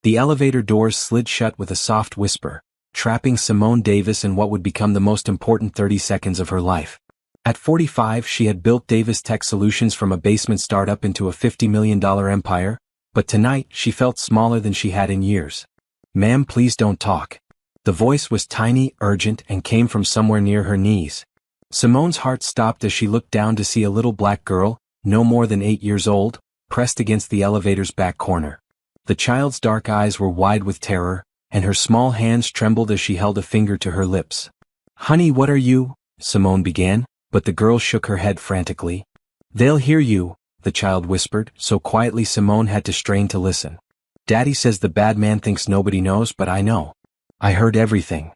The elevator doors slid shut with a soft whisper, trapping Simone Davis in what would become the most important 30 seconds of her life. At 45, she had built Davis Tech Solutions from a basement startup into a $50 million empire, but tonight she felt smaller than she had in years. "Ma'am, please don't talk." The voice was tiny, urgent, and came from somewhere near her knees. Simone's heart stopped as she looked down to see a little black girl, no more than 8 years old, pressed against the elevator's back corner. The child's dark eyes were wide with terror, and her small hands trembled as she held a finger to her lips. "Honey, what are you?" Simone began, but the girl shook her head frantically. "They'll hear you," the child whispered, so quietly Simone had to strain to listen. "Daddy says the bad man thinks nobody knows, but I know. I heard everything."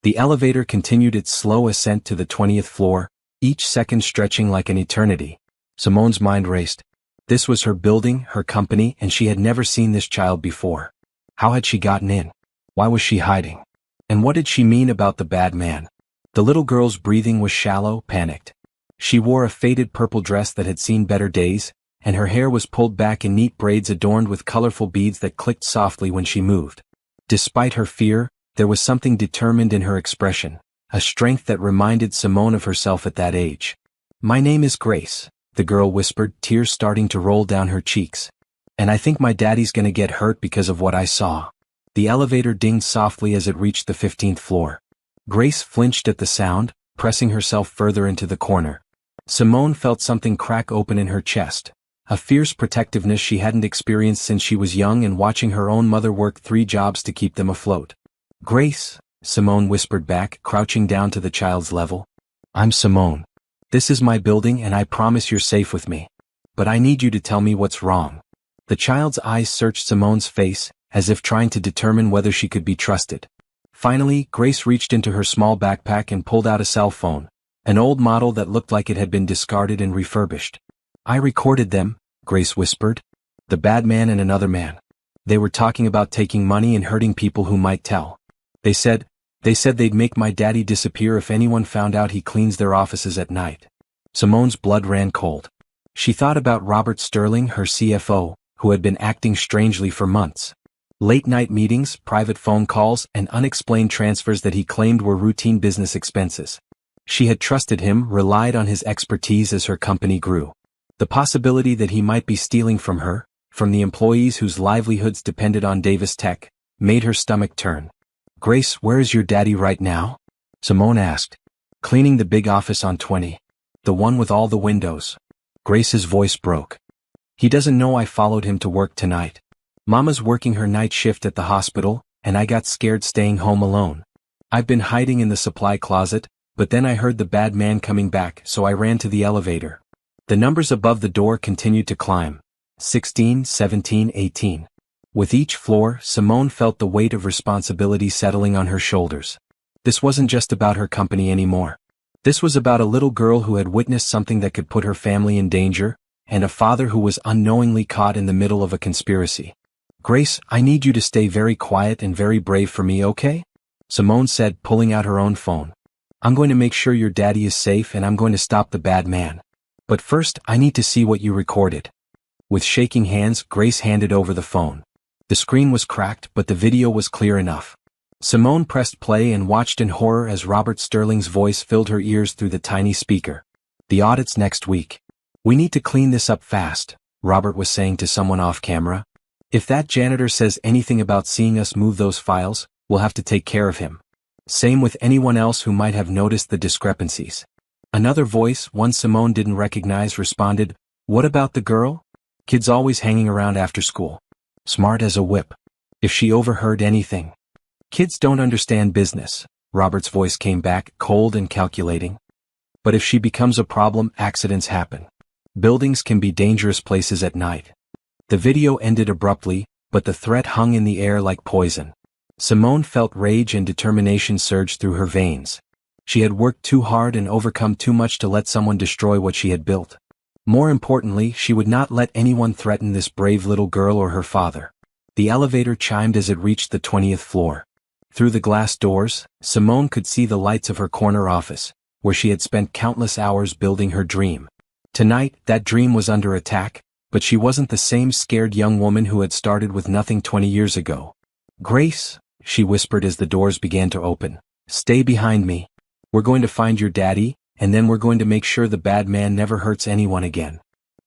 The elevator continued its slow ascent to the 20th floor, each second stretching like an eternity. Simone's mind raced. This was her building, her company, and she had never seen this child before. How had she gotten in? Why was she hiding? And what did she mean about the bad man? The little girl's breathing was shallow, panicked. She wore a faded purple dress that had seen better days, and her hair was pulled back in neat braids adorned with colorful beads that clicked softly when she moved. Despite her fear, there was something determined in her expression, a strength that reminded Simone of herself at that age. "My name is Grace," the girl whispered, tears starting to roll down her cheeks. "And I think my daddy's gonna get hurt because of what I saw." The elevator dinged softly as it reached the 15th floor. Grace flinched at the sound, pressing herself further into the corner. Simone felt something crack open in her chest, a fierce protectiveness she hadn't experienced since she was young and watching her own mother work 3 jobs to keep them afloat. "Grace," Simone whispered back, crouching down to the child's level. "I'm Simone. This is my building and I promise you're safe with me. But I need you to tell me what's wrong." The child's eyes searched Simone's face, as if trying to determine whether she could be trusted. Finally, Grace reached into her small backpack and pulled out a cell phone, an old model that looked like it had been discarded and refurbished. "I recorded them," Grace whispered. "The bad man and another man. They were talking about taking money and hurting people who might tell. They said they'd make my daddy disappear if anyone found out he cleans their offices at night." Simone's blood ran cold. She thought about Robert Sterling, her CFO, who had been acting strangely for months. Late-night meetings, private phone calls, and unexplained transfers that he claimed were routine business expenses. She had trusted him, relied on his expertise as her company grew. The possibility that he might be stealing from her, from the employees whose livelihoods depended on Davis Tech, made her stomach turn. "Grace, where is your daddy right now?" Simone asked. "Cleaning the big office on 20. The one with all the windows." Grace's voice broke. "He doesn't know I followed him to work tonight. Mama's working her night shift at the hospital, and I got scared staying home alone. I've been hiding in the supply closet, but then I heard the bad man coming back, so I ran to the elevator." The numbers above the door continued to climb. 16, 17, 18. With each floor, Simone felt the weight of responsibility settling on her shoulders. This wasn't just about her company anymore. This was about a little girl who had witnessed something that could put her family in danger, and a father who was unknowingly caught in the middle of a conspiracy. "Grace, I need you to stay very quiet and very brave for me, okay?" Simone said, pulling out her own phone. "I'm going to make sure your daddy is safe and I'm going to stop the bad man. But first, I need to see what you recorded." With shaking hands, Grace handed over the phone. The screen was cracked, but the video was clear enough. Simone pressed play and watched in horror as Robert Sterling's voice filled her ears through the tiny speaker. "The audit's next week. We need to clean this up fast," Robert was saying to someone off camera. "If that janitor says anything about seeing us move those files, we'll have to take care of him. Same with anyone else who might have noticed the discrepancies." Another voice, one Simone didn't recognize, responded, "What about the girl? Kid's always hanging around after school. Smart as a whip. If she overheard anything." "Kids don't understand business," Robert's voice came back, cold and calculating. "But if she becomes a problem, accidents happen. Buildings can be dangerous places at night." The video ended abruptly, but the threat hung in the air like poison. Simone felt rage and determination surge through her veins. She had worked too hard and overcome too much to let someone destroy what she had built. More importantly, she would not let anyone threaten this brave little girl or her father. The elevator chimed as it reached the 20th floor. Through the glass doors, Simone could see the lights of her corner office, where she had spent countless hours building her dream. Tonight, that dream was under attack, but she wasn't the same scared young woman who had started with nothing 20 years ago. Grace, she whispered as the doors began to open. Stay behind me. We're going to find your daddy, and then we're going to make sure the bad man never hurts anyone again.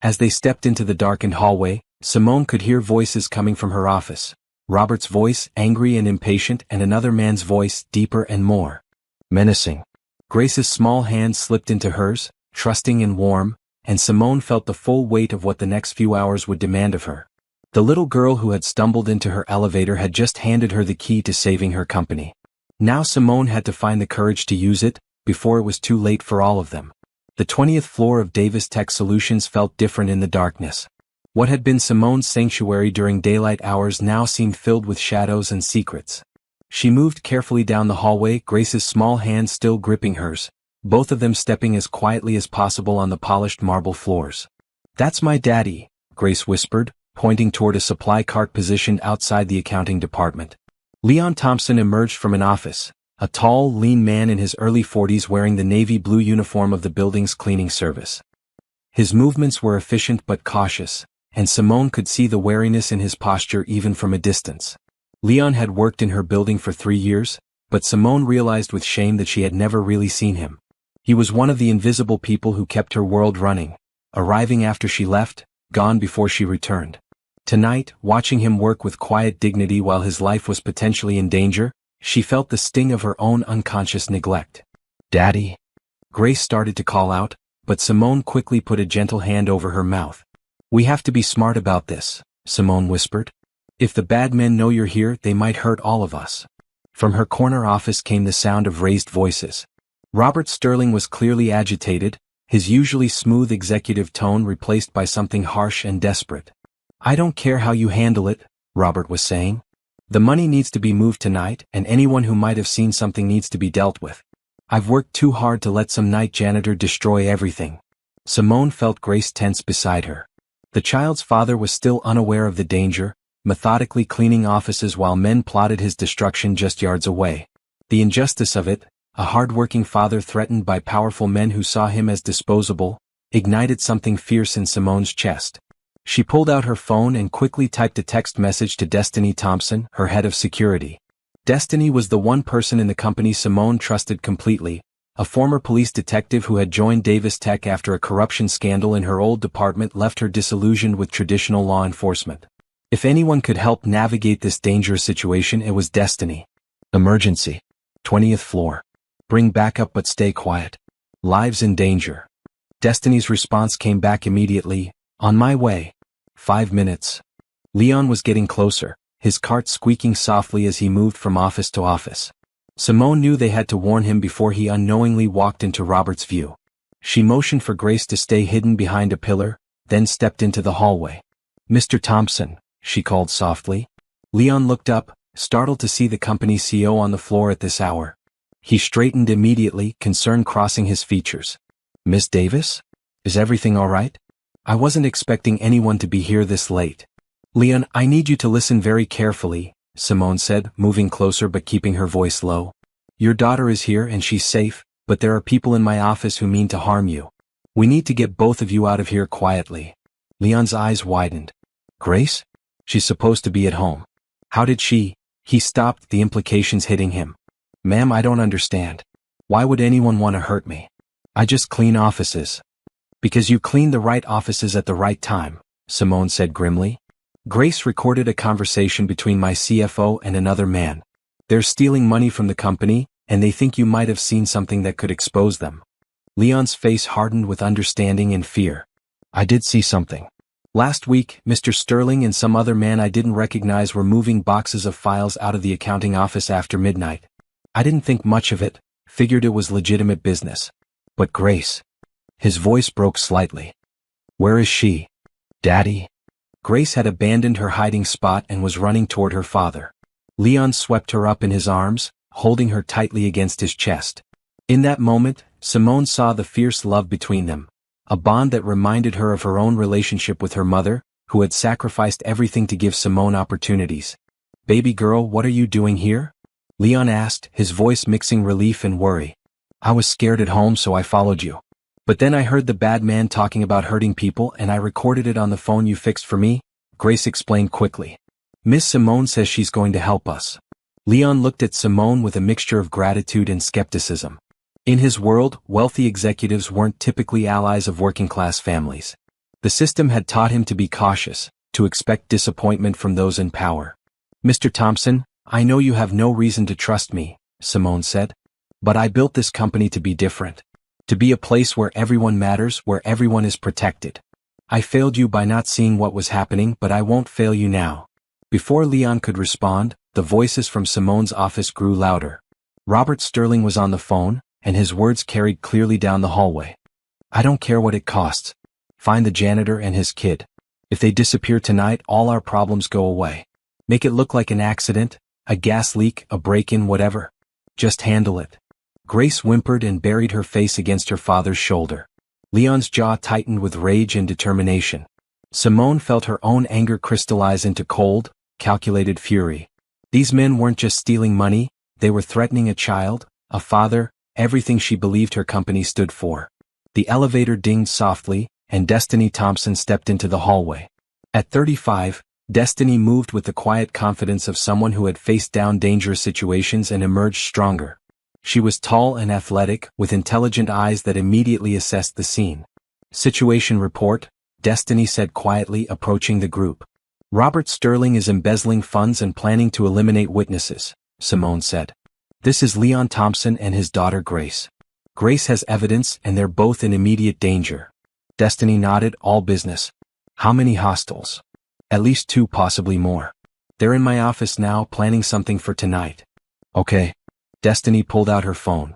As they stepped into the darkened hallway, Simone could hear voices coming from her office. Robert's voice, angry and impatient, and another man's voice, deeper and more menacing. Grace's small hand slipped into hers, trusting and warm, and Simone felt the full weight of what the next few hours would demand of her. The little girl who had stumbled into her elevator had just handed her the key to saving her company. Now Simone had to find the courage to use it, before it was too late for all of them. The 20th floor of Davis Tech Solutions felt different in the darkness. What had been Simone's sanctuary during daylight hours now seemed filled with shadows and secrets. She moved carefully down the hallway, Grace's small hand still gripping hers, both of them stepping as quietly as possible on the polished marble floors. That's my daddy, Grace whispered, pointing toward a supply cart positioned outside the accounting department. Leon Thompson emerged from an office, a tall, lean man in his early 40s wearing the navy blue uniform of the building's cleaning service. His movements were efficient but cautious, and Simone could see the wariness in his posture even from a distance. Leon had worked in her building for 3 years, but Simone realized with shame that she had never really seen him. He was one of the invisible people who kept her world running, arriving after she left, gone before she returned. Tonight, watching him work with quiet dignity while his life was potentially in danger, she felt the sting of her own unconscious neglect. Daddy? Grace started to call out, but Simone quickly put a gentle hand over her mouth. We have to be smart about this, Simone whispered. If the bad men know you're here, they might hurt all of us. From her corner office came the sound of raised voices. Robert Sterling was clearly agitated, his usually smooth executive tone replaced by something harsh and desperate. I don't care how you handle it, Robert was saying. The money needs to be moved tonight, and anyone who might have seen something needs to be dealt with. I've worked too hard to let some night janitor destroy everything. Simone felt Grace tense beside her. The child's father was still unaware of the danger, methodically cleaning offices while men plotted his destruction just yards away. The injustice of it, a hard-working father threatened by powerful men who saw him as disposable, ignited something fierce in Simone's chest. She pulled out her phone and quickly typed a text message to Destiny Thompson, her head of security. Destiny was the one person in the company Simone trusted completely, a former police detective who had joined Davis Tech after a corruption scandal in her old department left her disillusioned with traditional law enforcement. If anyone could help navigate this dangerous situation, it was Destiny. Emergency. 20th floor. Bring backup but stay quiet. Lives in danger. Destiny's response came back immediately. On my way. 5 minutes. Leon was getting closer, his cart squeaking softly as he moved from office to office. Simone knew they had to warn him before he unknowingly walked into Robert's view. She motioned for Grace to stay hidden behind a pillar, then stepped into the hallway. Mr. Thompson, she called softly. Leon looked up, startled to see the company's CEO on the floor at this hour. He straightened immediately, concern crossing his features. Miss Davis? Is everything all right? I wasn't expecting anyone to be here this late. Leon, I need you to listen very carefully, Simone said, moving closer but keeping her voice low. Your daughter is here and she's safe, but there are people in my office who mean to harm you. We need to get both of you out of here quietly. Leon's eyes widened. Grace? She's supposed to be at home. How did she? He stopped, the implications hitting him. Ma'am, I don't understand. Why would anyone want to hurt me? I just clean offices. Because you cleaned the right offices at the right time, Simone said grimly. Grace recorded a conversation between my CFO and another man. They're stealing money from the company, and they think you might have seen something that could expose them. Leon's face hardened with understanding and fear. I did see something. Last week, Mr. Sterling and some other man I didn't recognize were moving boxes of files out of the accounting office after midnight. I didn't think much of it, figured it was legitimate business. But Grace. His voice broke slightly. Where is she? Daddy? Grace had abandoned her hiding spot and was running toward her father. Leon swept her up in his arms, holding her tightly against his chest. In that moment, Simone saw the fierce love between them, a bond that reminded her of her own relationship with her mother, who had sacrificed everything to give Simone opportunities. Baby girl, what are you doing here? Leon asked, his voice mixing relief and worry. I was scared at home, so I followed you. But then I heard the bad man talking about hurting people and I recorded it on the phone you fixed for me, Grace explained quickly. Miss Simone says she's going to help us. Leon looked at Simone with a mixture of gratitude and skepticism. In his world, wealthy executives weren't typically allies of working-class families. The system had taught him to be cautious, to expect disappointment from those in power. Mr. Thompson, I know you have no reason to trust me, Simone said. But I built this company to be different. To be a place where everyone matters, where everyone is protected. I failed you by not seeing what was happening, but I won't fail you now. Before Leon could respond, the voices from Simone's office grew louder. Robert Sterling was on the phone, and his words carried clearly down the hallway. I don't care what it costs. Find the janitor and his kid. If they disappear tonight, all our problems go away. Make it look like an accident, a gas leak, a break-in, whatever. Just handle it. Grace whimpered and buried her face against her father's shoulder. Leon's jaw tightened with rage and determination. Simone felt her own anger crystallize into cold, calculated fury. These men weren't just stealing money, they were threatening a child, a father, everything she believed her company stood for. The elevator dinged softly, and Destiny Thompson stepped into the hallway. At 35, Destiny moved with the quiet confidence of someone who had faced down dangerous situations and emerged stronger. She was tall and athletic, with intelligent eyes that immediately assessed the scene. Situation report, Destiny said quietly, approaching the group. Robert Sterling is embezzling funds and planning to eliminate witnesses, Simone said. This is Leon Thompson and his daughter Grace. Grace has evidence and they're both in immediate danger. Destiny nodded. All business. How many hostiles? At least 2, possibly more. They're in my office now, planning something for tonight. Okay. Destiny pulled out her phone.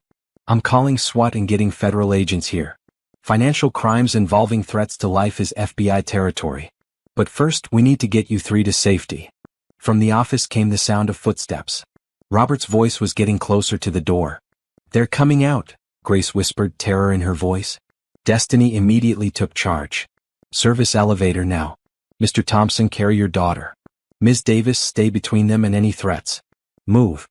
I'm calling SWAT and getting federal agents here. Financial crimes involving threats to life is FBI territory. But first, we need to get you 3 to safety. From the office came the sound of footsteps. Robert's voice was getting closer to the door. They're coming out, Grace whispered, terror in her voice. Destiny immediately took charge. Service elevator now. Mr. Thompson, carry your daughter. Ms. Davis, stay between them and any threats. Move.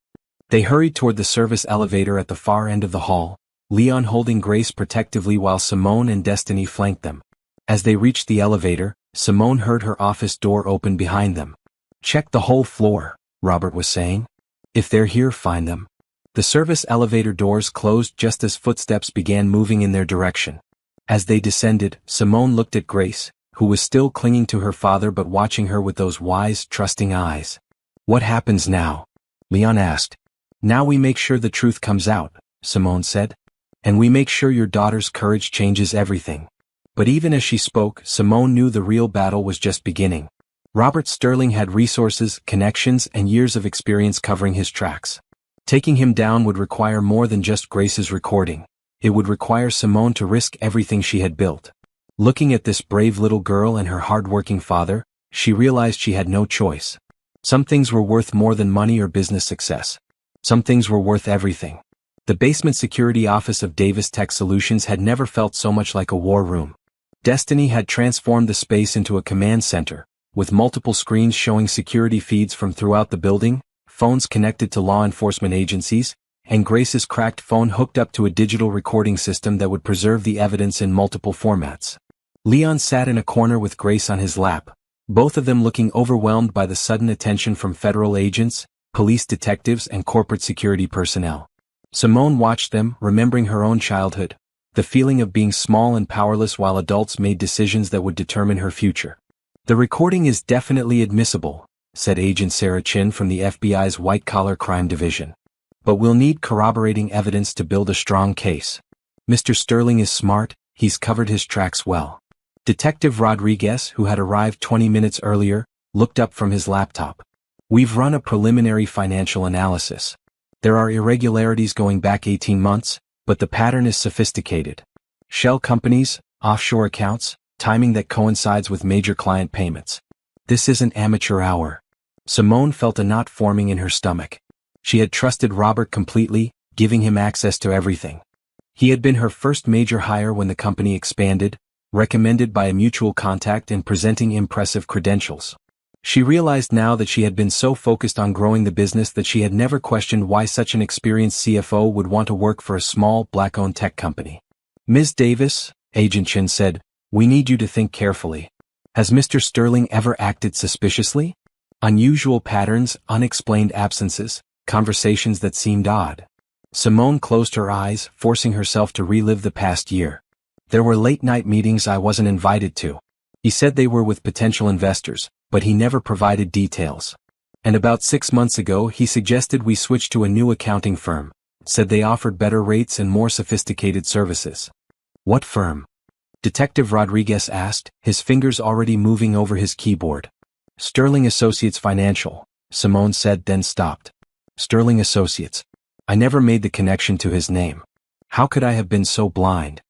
They hurried toward the service elevator at the far end of the hall, Leon holding Grace protectively while Simone and Destiny flanked them. As they reached the elevator, Simone heard her office door open behind them. Check the whole floor, Robert was saying. If they're here, find them. The service elevator doors closed just as footsteps began moving in their direction. As they descended, Simone looked at Grace, who was still clinging to her father but watching her with those wise, trusting eyes. What happens now? Leon asked. Now we make sure the truth comes out, Simone said. And we make sure your daughter's courage changes everything. But even as she spoke, Simone knew the real battle was just beginning. Robert Sterling had resources, connections, and years of experience covering his tracks. Taking him down would require more than just Grace's recording. It would require Simone to risk everything she had built. Looking at this brave little girl and her hard-working father, she realized she had no choice. Some things were worth more than money or business success. Some things were worth everything. The basement security office of Davis Tech Solutions had never felt so much like a war room. Destiny had transformed the space into a command center, with multiple screens showing security feeds from throughout the building, phones connected to law enforcement agencies, and Grace's cracked phone hooked up to a digital recording system that would preserve the evidence in multiple formats. Leon sat in a corner with Grace on his lap, both of them looking overwhelmed by the sudden attention from federal agents, police detectives, and corporate security personnel. Simone watched them, remembering her own childhood, the feeling of being small and powerless while adults made decisions that would determine her future. The recording is definitely admissible, said Agent Sarah Chin from the FBI's white-collar crime division. But we'll need corroborating evidence to build a strong case. Mr. Sterling is smart, he's covered his tracks well. Detective Rodriguez, who had arrived 20 minutes earlier, looked up from his laptop. We've run a preliminary financial analysis. There are irregularities going back 18 months, but the pattern is sophisticated. Shell companies, offshore accounts, timing that coincides with major client payments. This isn't amateur hour. Simone felt a knot forming in her stomach. She had trusted Robert completely, giving him access to everything. He had been her first major hire when the company expanded, recommended by a mutual contact and presenting impressive credentials. She realized now that she had been so focused on growing the business that she had never questioned why such an experienced CFO would want to work for a small, black-owned tech company. Ms. Davis, Agent Chin said, we need you to think carefully. Has Mr. Sterling ever acted suspiciously? Unusual patterns, unexplained absences, conversations that seemed odd. Simone closed her eyes, forcing herself to relive the past year. There were late-night meetings I wasn't invited to. He said they were with potential investors, but he never provided details. And about 6 months ago he suggested we switch to a new accounting firm, said they offered better rates and more sophisticated services. What firm? Detective Rodriguez asked, his fingers already moving over his keyboard. Sterling Associates Financial, Simone said, then stopped. Sterling Associates. I never made the connection to his name. How could I have been so blind?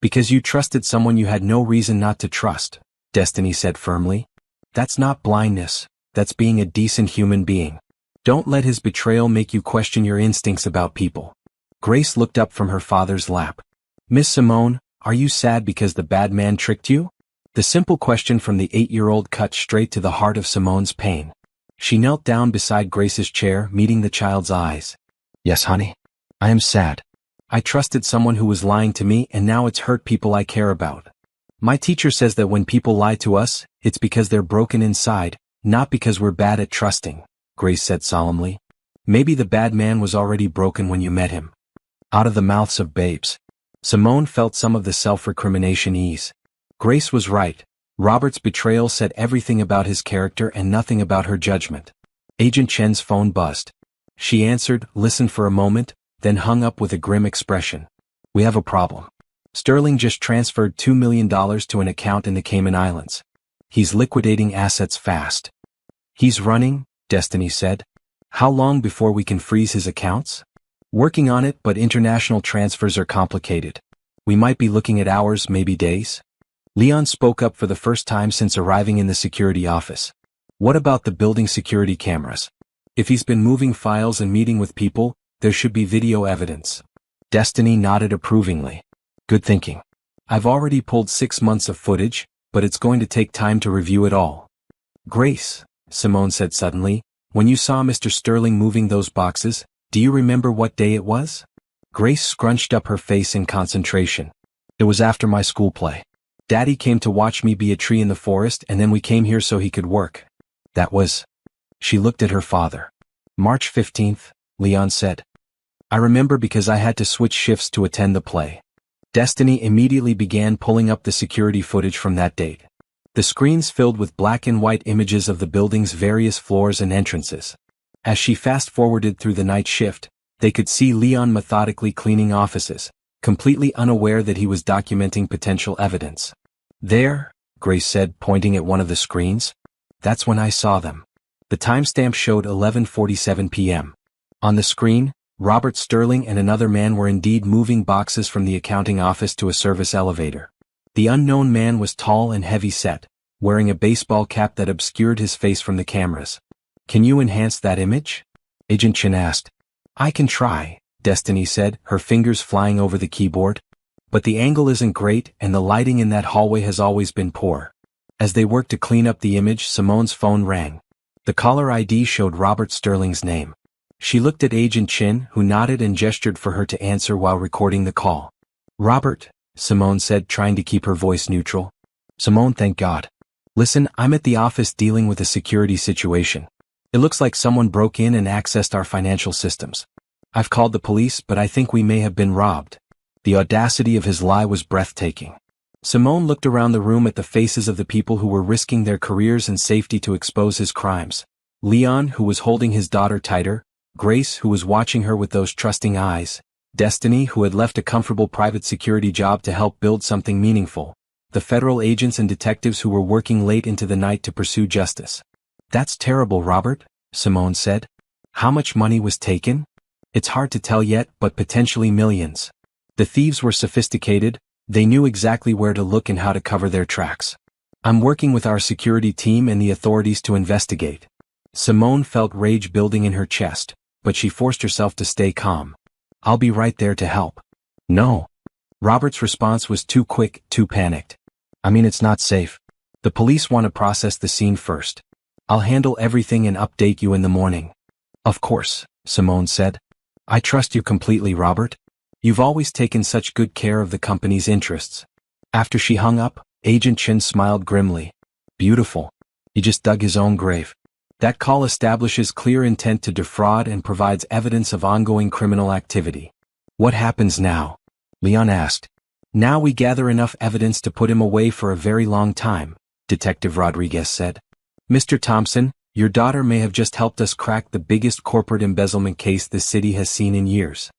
Because you trusted someone you had no reason not to trust, Destiny said firmly. That's not blindness, that's being a decent human being. Don't let his betrayal make you question your instincts about people. Grace looked up from her father's lap. Miss Simone, are you sad because the bad man tricked you? The simple question from the 8-year-old cut straight to the heart of Simone's pain. She knelt down beside Grace's chair, meeting the child's eyes. Yes, honey. I am sad. I trusted someone who was lying to me and now it's hurt people I care about. My teacher says that when people lie to us, it's because they're broken inside, not because we're bad at trusting, Grace said solemnly. Maybe the bad man was already broken when you met him. Out of the mouths of babes. Simone felt some of the self-recrimination ease. Grace was right. Robert's betrayal said everything about his character and nothing about her judgment. Agent Chen's phone buzzed. She answered, listened for a moment, then hung up with a grim expression. We have a problem. Sterling just transferred $2 million to an account in the Cayman Islands. He's liquidating assets fast. He's running, Destiny said. How long before we can freeze his accounts? Working on it, but international transfers are complicated. We might be looking at hours, maybe days. Leon spoke up for the first time since arriving in the security office. What about the building security cameras? If he's been moving files and meeting with people, there should be video evidence. Destiny nodded approvingly. Good thinking. I've already pulled 6 months of footage, but it's going to take time to review it all. Grace, Simone said suddenly, when you saw Mr. Sterling moving those boxes, do you remember what day it was? Grace scrunched up her face in concentration. It was after my school play. Daddy came to watch me be a tree in the forest and then we came here so he could work. That was... She looked at her father. March 15th, Leon said. I remember because I had to switch shifts to attend the play. Destiny immediately began pulling up the security footage from that date. The screens filled with black and white images of the building's various floors and entrances. As she fast-forwarded through the night shift, they could see Leon methodically cleaning offices, completely unaware that he was documenting potential evidence. There, Grace said, pointing at one of the screens. That's when I saw them. The timestamp showed 11:47 p.m. On the screen, Robert Sterling and another man were indeed moving boxes from the accounting office to a service elevator. The unknown man was tall and heavy-set, wearing a baseball cap that obscured his face from the cameras. Can you enhance that image? Agent Chen asked. I can try, Destiny said, her fingers flying over the keyboard. But the angle isn't great and the lighting in that hallway has always been poor. As they worked to clean up the image, Simone's phone rang. The caller ID showed Robert Sterling's name. She looked at Agent Chin, who nodded and gestured for her to answer while recording the call. Robert, Simone said, trying to keep her voice neutral. Simone, thank God. Listen, I'm at the office dealing with a security situation. It looks like someone broke in and accessed our financial systems. I've called the police, but I think we may have been robbed. The audacity of his lie was breathtaking. Simone looked around the room at the faces of the people who were risking their careers and safety to expose his crimes. Leon, who was holding his daughter tighter, Grace, who was watching her with those trusting eyes, Destiny, who had left a comfortable private security job to help build something meaningful, the federal agents and detectives who were working late into the night to pursue justice. That's terrible, Robert, Simone said. How much money was taken? It's hard to tell yet, but potentially millions. The thieves were sophisticated. They knew exactly where to look and how to cover their tracks. I'm working with our security team and the authorities to investigate. Simone felt rage building in her chest, but she forced herself to stay calm. I'll be right there to help. No. Robert's response was too quick, too panicked. I mean, it's not safe. The police want to process the scene first. I'll handle everything and update you in the morning. Of course, Simone said. I trust you completely, Robert. You've always taken such good care of the company's interests. After she hung up, Agent Chin smiled grimly. Beautiful. He just dug his own grave. That call establishes clear intent to defraud and provides evidence of ongoing criminal activity. What happens now? Leon asked. Now we gather enough evidence to put him away for a very long time, Detective Rodriguez said. Mr. Thompson, your daughter may have just helped us crack the biggest corporate embezzlement case this city has seen in years.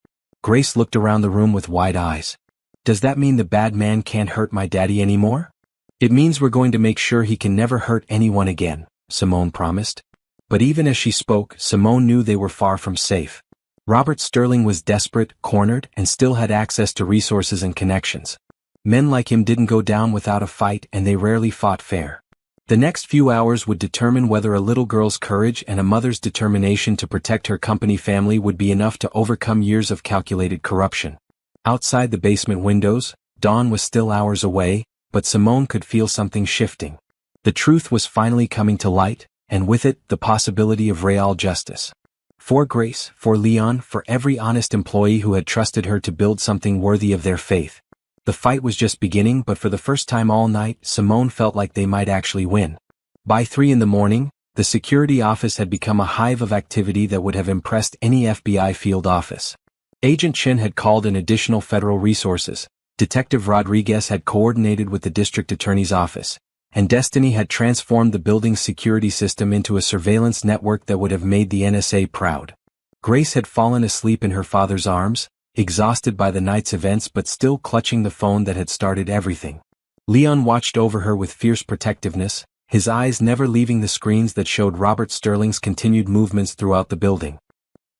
Grace looked around the room with wide eyes. Does that mean the bad man can't hurt my daddy anymore? It means we're going to make sure he can never hurt anyone again, Simone promised. But even as she spoke, Simone knew they were far from safe. Robert Sterling was desperate, cornered, and still had access to resources and connections. Men like him didn't go down without a fight, and they rarely fought fair. The next few hours would determine whether a little girl's courage and a mother's determination to protect her company family would be enough to overcome years of calculated corruption. Outside the basement windows, dawn was still hours away, but Simone could feel something shifting. The truth was finally coming to light, and with it, the possibility of real justice. For Grace, for Leon, for every honest employee who had trusted her to build something worthy of their faith. The fight was just beginning, but for the first time all night, Simone felt like they might actually win. By 3 a.m, the security office had become a hive of activity that would have impressed any FBI field office. Agent Chin had called in additional federal resources, Detective Rodriguez had coordinated with the district attorney's office, and Destiny had transformed the building's security system into a surveillance network that would have made the NSA proud. Grace had fallen asleep in her father's arms, exhausted by the night's events but still clutching the phone that had started everything. Leon watched over her with fierce protectiveness, his eyes never leaving the screens that showed Robert Sterling's continued movements throughout the building.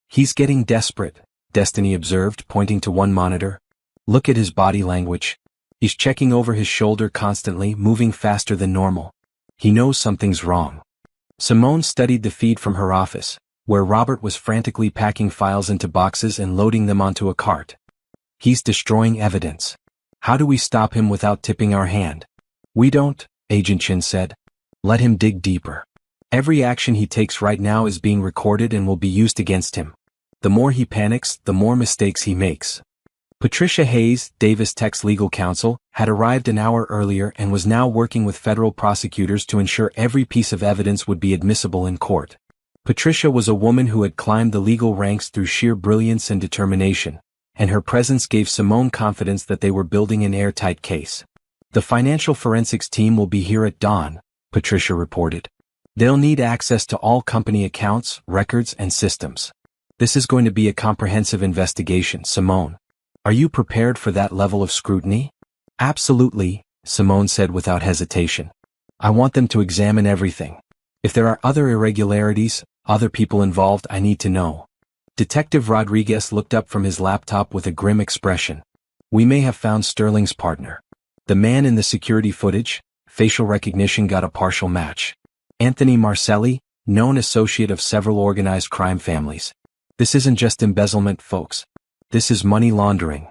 He's getting desperate, Destiny observed, pointing to one monitor. Look at his body language. He's checking over his shoulder constantly, moving faster than normal. He knows something's wrong. Simone studied the feed from her office, where Robert was frantically packing files into boxes and loading them onto a cart. He's destroying evidence. How do we stop him without tipping our hand? We don't, Agent Chin said. Let him dig deeper. Every action he takes right now is being recorded and will be used against him. The more he panics, the more mistakes he makes. Patricia Hayes, Davis Tech's legal counsel, had arrived an hour earlier and was now working with federal prosecutors to ensure every piece of evidence would be admissible in court. Patricia was a woman who had climbed the legal ranks through sheer brilliance and determination, and her presence gave Simone confidence that they were building an airtight case. The financial forensics team will be here at dawn, Patricia reported. They'll need access to all company accounts, records, and systems. This is going to be a comprehensive investigation, Simone. Are you prepared for that level of scrutiny? Absolutely, Simone said without hesitation. I want them to examine everything. If there are other irregularities, other people involved, I need to know. Detective Rodriguez looked up from his laptop with a grim expression. We may have found Sterling's partner. The man in the security footage, facial recognition got a partial match. Anthony Marcelli, known associate of several organized crime families. This isn't just embezzlement, folks. This is money laundering.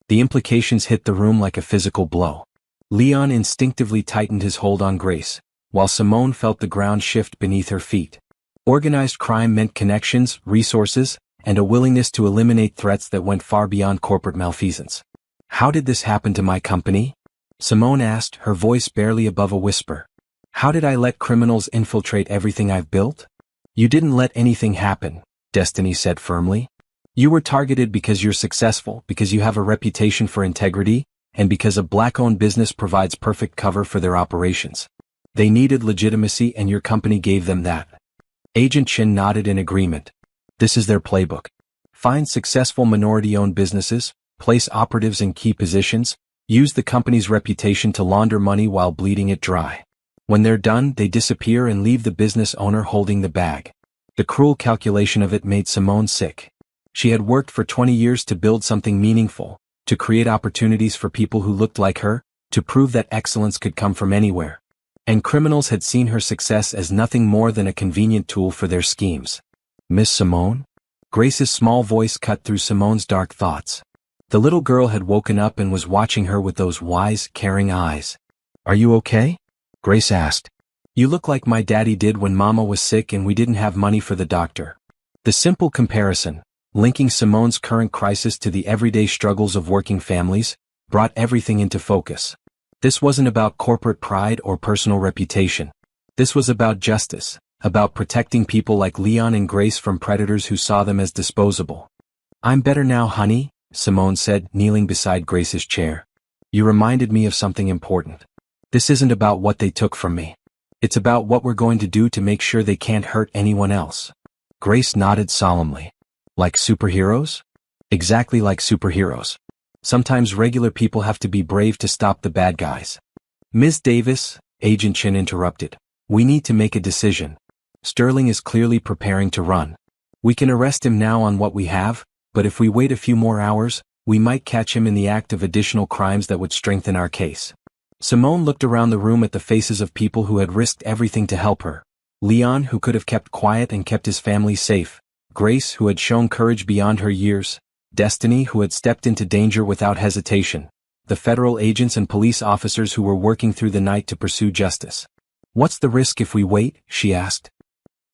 The implications hit the room like a physical blow. Leon instinctively tightened his hold on Grace, while Simone felt the ground shift beneath her feet. Organized crime meant connections, resources, and a willingness to eliminate threats that went far beyond corporate malfeasance. How did this happen to my company? Simone asked, her voice barely above a whisper. How did I let criminals infiltrate everything I've built? You didn't let anything happen, Destiny said firmly. You were targeted because you're successful, because you have a reputation for integrity, and because a black-owned business provides perfect cover for their operations. They needed legitimacy and your company gave them that. Agent Chin nodded in agreement. This is their playbook. Find successful minority-owned businesses, place operatives in key positions, use the company's reputation to launder money while bleeding it dry. When they're done, they disappear and leave the business owner holding the bag. The cruel calculation of it made Simone sick. She had worked for 20 years to build something meaningful, to create opportunities for people who looked like her, to prove that excellence could come from anywhere. And criminals had seen her success as nothing more than a convenient tool for their schemes. Miss Simone? Grace's small voice cut through Simone's dark thoughts. The little girl had woken up and was watching her with those wise, caring eyes. Are you okay? Grace asked. You look like my daddy did when Mama was sick and we didn't have money for the doctor. The simple comparison, linking Simone's current crisis to the everyday struggles of working families, brought everything into focus. This wasn't about corporate pride or personal reputation. This was about justice, about protecting people like Leon and Grace from predators who saw them as disposable. "I'm better now, honey," Simone said, kneeling beside Grace's chair. "You reminded me of something important. This isn't about what they took from me. It's about what we're going to do to make sure they can't hurt anyone else." Grace nodded solemnly. "Like superheroes?" "Exactly like superheroes. Sometimes regular people have to be brave to stop the bad guys." "Ms. Davis," Agent Chin interrupted, "we need to make a decision. Sterling is clearly preparing to run. We can arrest him now on what we have, but if we wait a few more hours, we might catch him in the act of additional crimes that would strengthen our case." Simone looked around the room at the faces of people who had risked everything to help her. Leon, who could have kept quiet and kept his family safe. Grace, who had shown courage beyond her years. Destiny, who had stepped into danger without hesitation. The federal agents and police officers who were working through the night to pursue justice. "What's the risk if we wait?" she asked.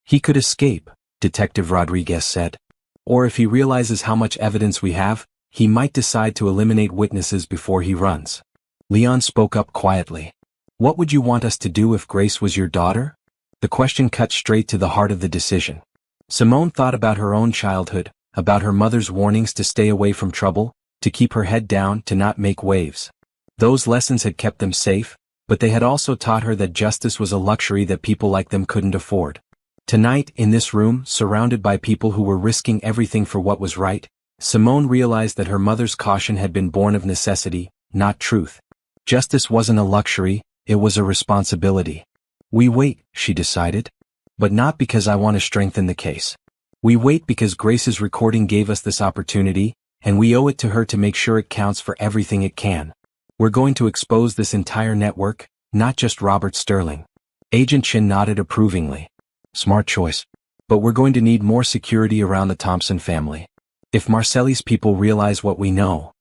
"He could escape," Detective Rodriguez said. "Or if he realizes how much evidence we have, he might decide to eliminate witnesses before he runs." Leon spoke up quietly. "What would you want us to do if Grace was your daughter?" The question cut straight to the heart of the decision. Simone thought about her own childhood, about her mother's warnings to stay away from trouble, to keep her head down, to not make waves. Those lessons had kept them safe, but they had also taught her that justice was a luxury that people like them couldn't afford. Tonight, in this room, surrounded by people who were risking everything for what was right, Simone realized that her mother's caution had been born of necessity, not truth. Justice wasn't a luxury, it was a responsibility. "We wait," she decided. "But not because I want to strengthen the case. We wait because Grace's recording gave us this opportunity, and we owe it to her to make sure it counts for everything it can. We're going to expose this entire network, not just Robert Sterling." Agent Chin nodded approvingly. "Smart choice. But we're going to need more security around the Thompson family. If Marcelli's people realize what we know."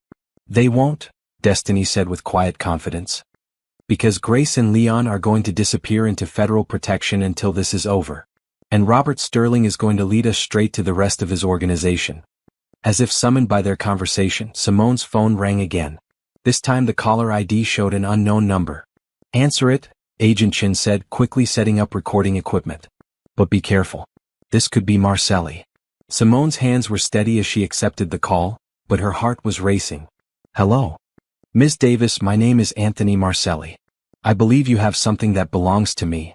"They won't," Destiny said with quiet confidence. "Because Grace and Leon are going to disappear into federal protection until this is over. And Robert Sterling is going to lead us straight to the rest of his organization." As if summoned by their conversation, Simone's phone rang again. This time the caller ID showed an unknown number. "Answer it," Agent Chin said, quickly setting up recording equipment. "But be careful. This could be Marcelli." Simone's hands were steady as she accepted the call, but her heart was racing. "Hello. Ms. Davis, my name is Anthony Marcelli. I believe you have something that belongs to me."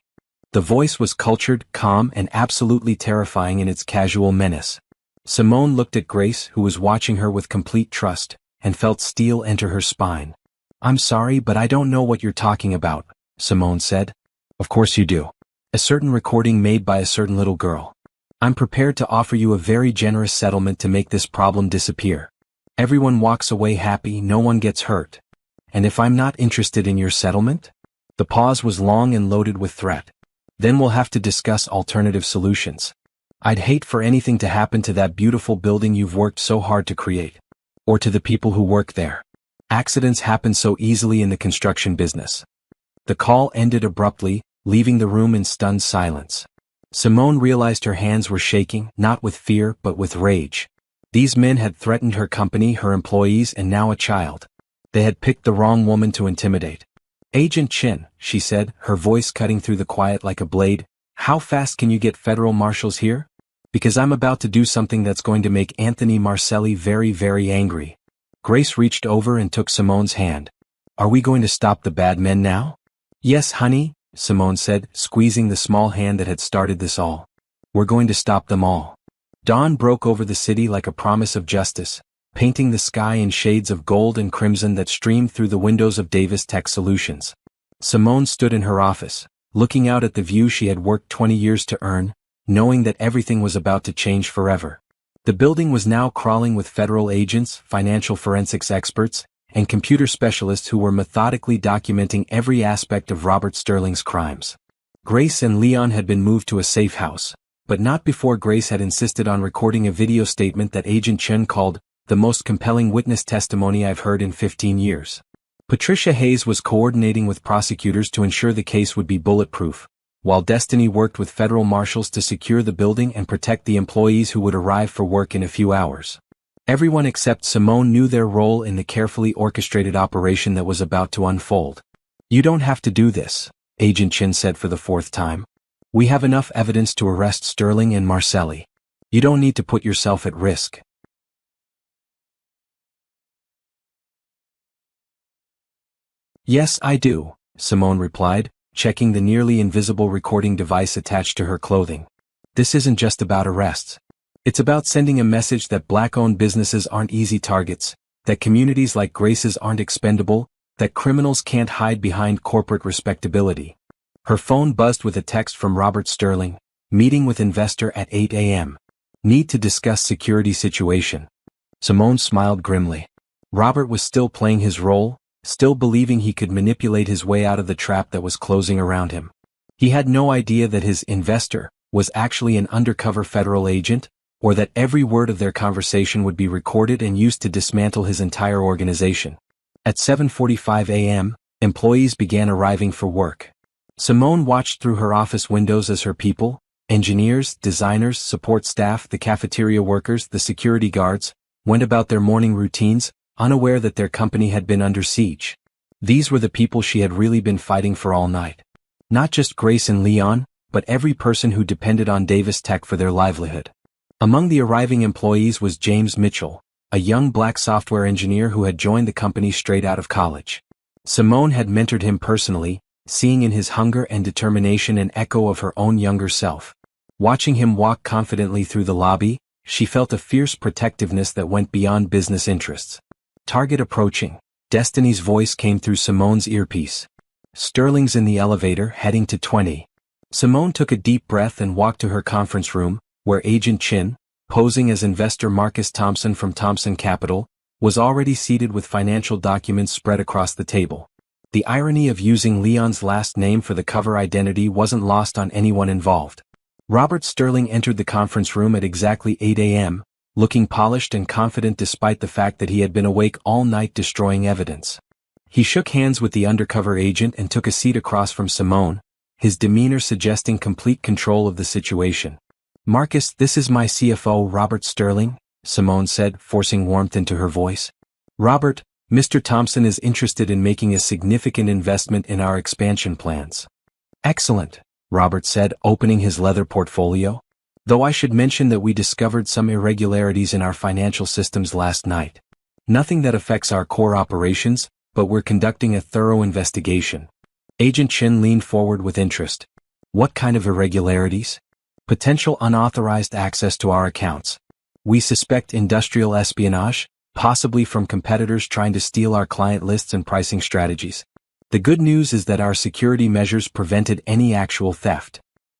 The voice was cultured, calm, and absolutely terrifying in its casual menace. Simone looked at Grace, who was watching her with complete trust, and felt steel enter her spine. "I'm sorry, but I don't know what you're talking about," Simone said. "Of course you do. A certain recording made by a certain little girl. I'm prepared to offer you a very generous settlement to make this problem disappear. Everyone walks away happy, no one gets hurt. And if I'm not interested in your settlement?" The pause was long and loaded with threat. "Then we'll have to discuss alternative solutions. I'd hate for anything to happen to that beautiful building you've worked so hard to create. Or to the people who work there. Accidents happen so easily in the construction business." The call ended abruptly, leaving the room in stunned silence. Simone realized her hands were shaking, not with fear but with rage. These men had threatened her company, her employees, and now a child. They had picked the wrong woman to intimidate. "Agent Chin," she said, her voice cutting through the quiet like a blade, "how fast can you get federal marshals here? Because I'm about to do something that's going to make Anthony Marcelli very, very angry." Grace reached over and took Simone's hand. "Are we going to stop the bad men now?" "Yes, honey," Simone said, squeezing the small hand that had started this all. "We're going to stop them all." Dawn broke over the city like a promise of justice, painting the sky in shades of gold and crimson that streamed through the windows of Davis Tech Solutions. Simone stood in her office, looking out at the view she had worked 20 years to earn, knowing that everything was about to change forever. The building was now crawling with federal agents, financial forensics experts, and computer specialists who were methodically documenting every aspect of Robert Sterling's crimes. Grace and Leon had been moved to a safe house, but not before Grace had insisted on recording a video statement that Agent Chen called, "the most compelling witness testimony I've heard in 15 years." Patricia Hayes was coordinating with prosecutors to ensure the case would be bulletproof, while Destiny worked with federal marshals to secure the building and protect the employees who would arrive for work in a few hours. Everyone except Simone knew their role in the carefully orchestrated operation that was about to unfold. "You don't have to do this," Agent Chin said for the fourth time. We have enough evidence to arrest Sterling and Marcelli. You don't need to put yourself at risk. Yes, I do, Simone replied, checking the nearly invisible recording device attached to her clothing. This isn't just about arrests. It's about sending a message that black-owned businesses aren't easy targets, that communities like Grace's aren't expendable, that criminals can't hide behind corporate respectability. Her phone buzzed with a text from Robert Sterling, meeting with investor at 8 a.m. Need to discuss security situation. Simone smiled grimly. Robert was still playing his role, still believing he could manipulate his way out of the trap that was closing around him. He had no idea that his investor was actually an undercover federal agent, or that every word of their conversation would be recorded and used to dismantle his entire organization. At 7:45 a.m., employees began arriving for work. Simone watched through her office windows as her people, engineers, designers, support staff, the cafeteria workers, the security guards, went about their morning routines, unaware that their company had been under siege. These were the people she had really been fighting for all night. Not just Grace and Leon, but every person who depended on Davis Tech for their livelihood. Among the arriving employees was James Mitchell, a young black software engineer who had joined the company straight out of college. Simone had mentored him personally, seeing in his hunger and determination an echo of her own younger self. Watching him walk confidently through the lobby, she felt a fierce protectiveness that went beyond business interests. Target approaching. Destiny's voice came through Simone's earpiece. Sterling's in the elevator, heading to 20. Simone took a deep breath and walked to her conference room, where Agent Chin, posing as investor Marcus Thompson from Thompson Capital, was already seated with financial documents spread across the table. The irony of using Leon's last name for the cover identity wasn't lost on anyone involved. Robert Sterling entered the conference room at exactly 8 a.m., looking polished and confident despite the fact that he had been awake all night destroying evidence. He shook hands with the undercover agent and took a seat across from Simone, his demeanor suggesting complete control of the situation. "Marcus, this is my CFO, Robert Sterling," Simone said, forcing warmth into her voice. "Robert, Mr. Thompson is interested in making a significant investment in our expansion plans." "Excellent," Robert said, opening his leather portfolio. "Though I should mention that we discovered some irregularities in our financial systems last night. Nothing that affects our core operations, but we're conducting a thorough investigation." Agent Chin leaned forward with interest. "What kind of irregularities?" "Potential unauthorized access to our accounts. We suspect industrial espionage, possibly from competitors trying to steal our client lists and pricing strategies. The good news is that our security measures prevented any actual theft."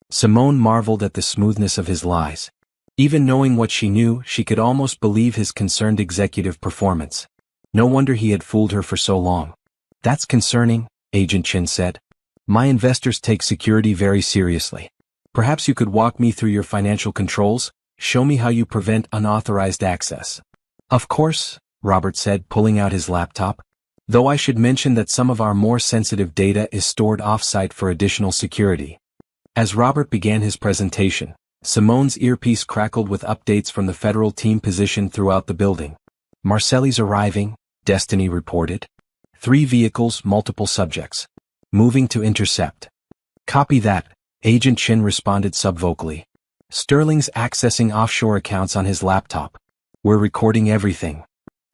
Simone marveled at the smoothness of his lies. Even knowing what she knew, she could almost believe his concerned executive performance. No wonder he had fooled her for so long. "That's concerning," Agent Chin said. "My investors take security very seriously. Perhaps you could walk me through your financial controls, show me how you prevent unauthorized access." "Of course," Robert said, pulling out his laptop. "Though I should mention that some of our more sensitive data is stored off-site for additional security." As Robert began his presentation, Simone's earpiece crackled with updates from the federal team positioned throughout the building. "Marcelli's arriving," Destiny reported. 3 vehicles, multiple subjects. Moving to intercept." "Copy that," Agent Chin responded subvocally. "Sterling's accessing offshore accounts on his laptop. We're recording everything."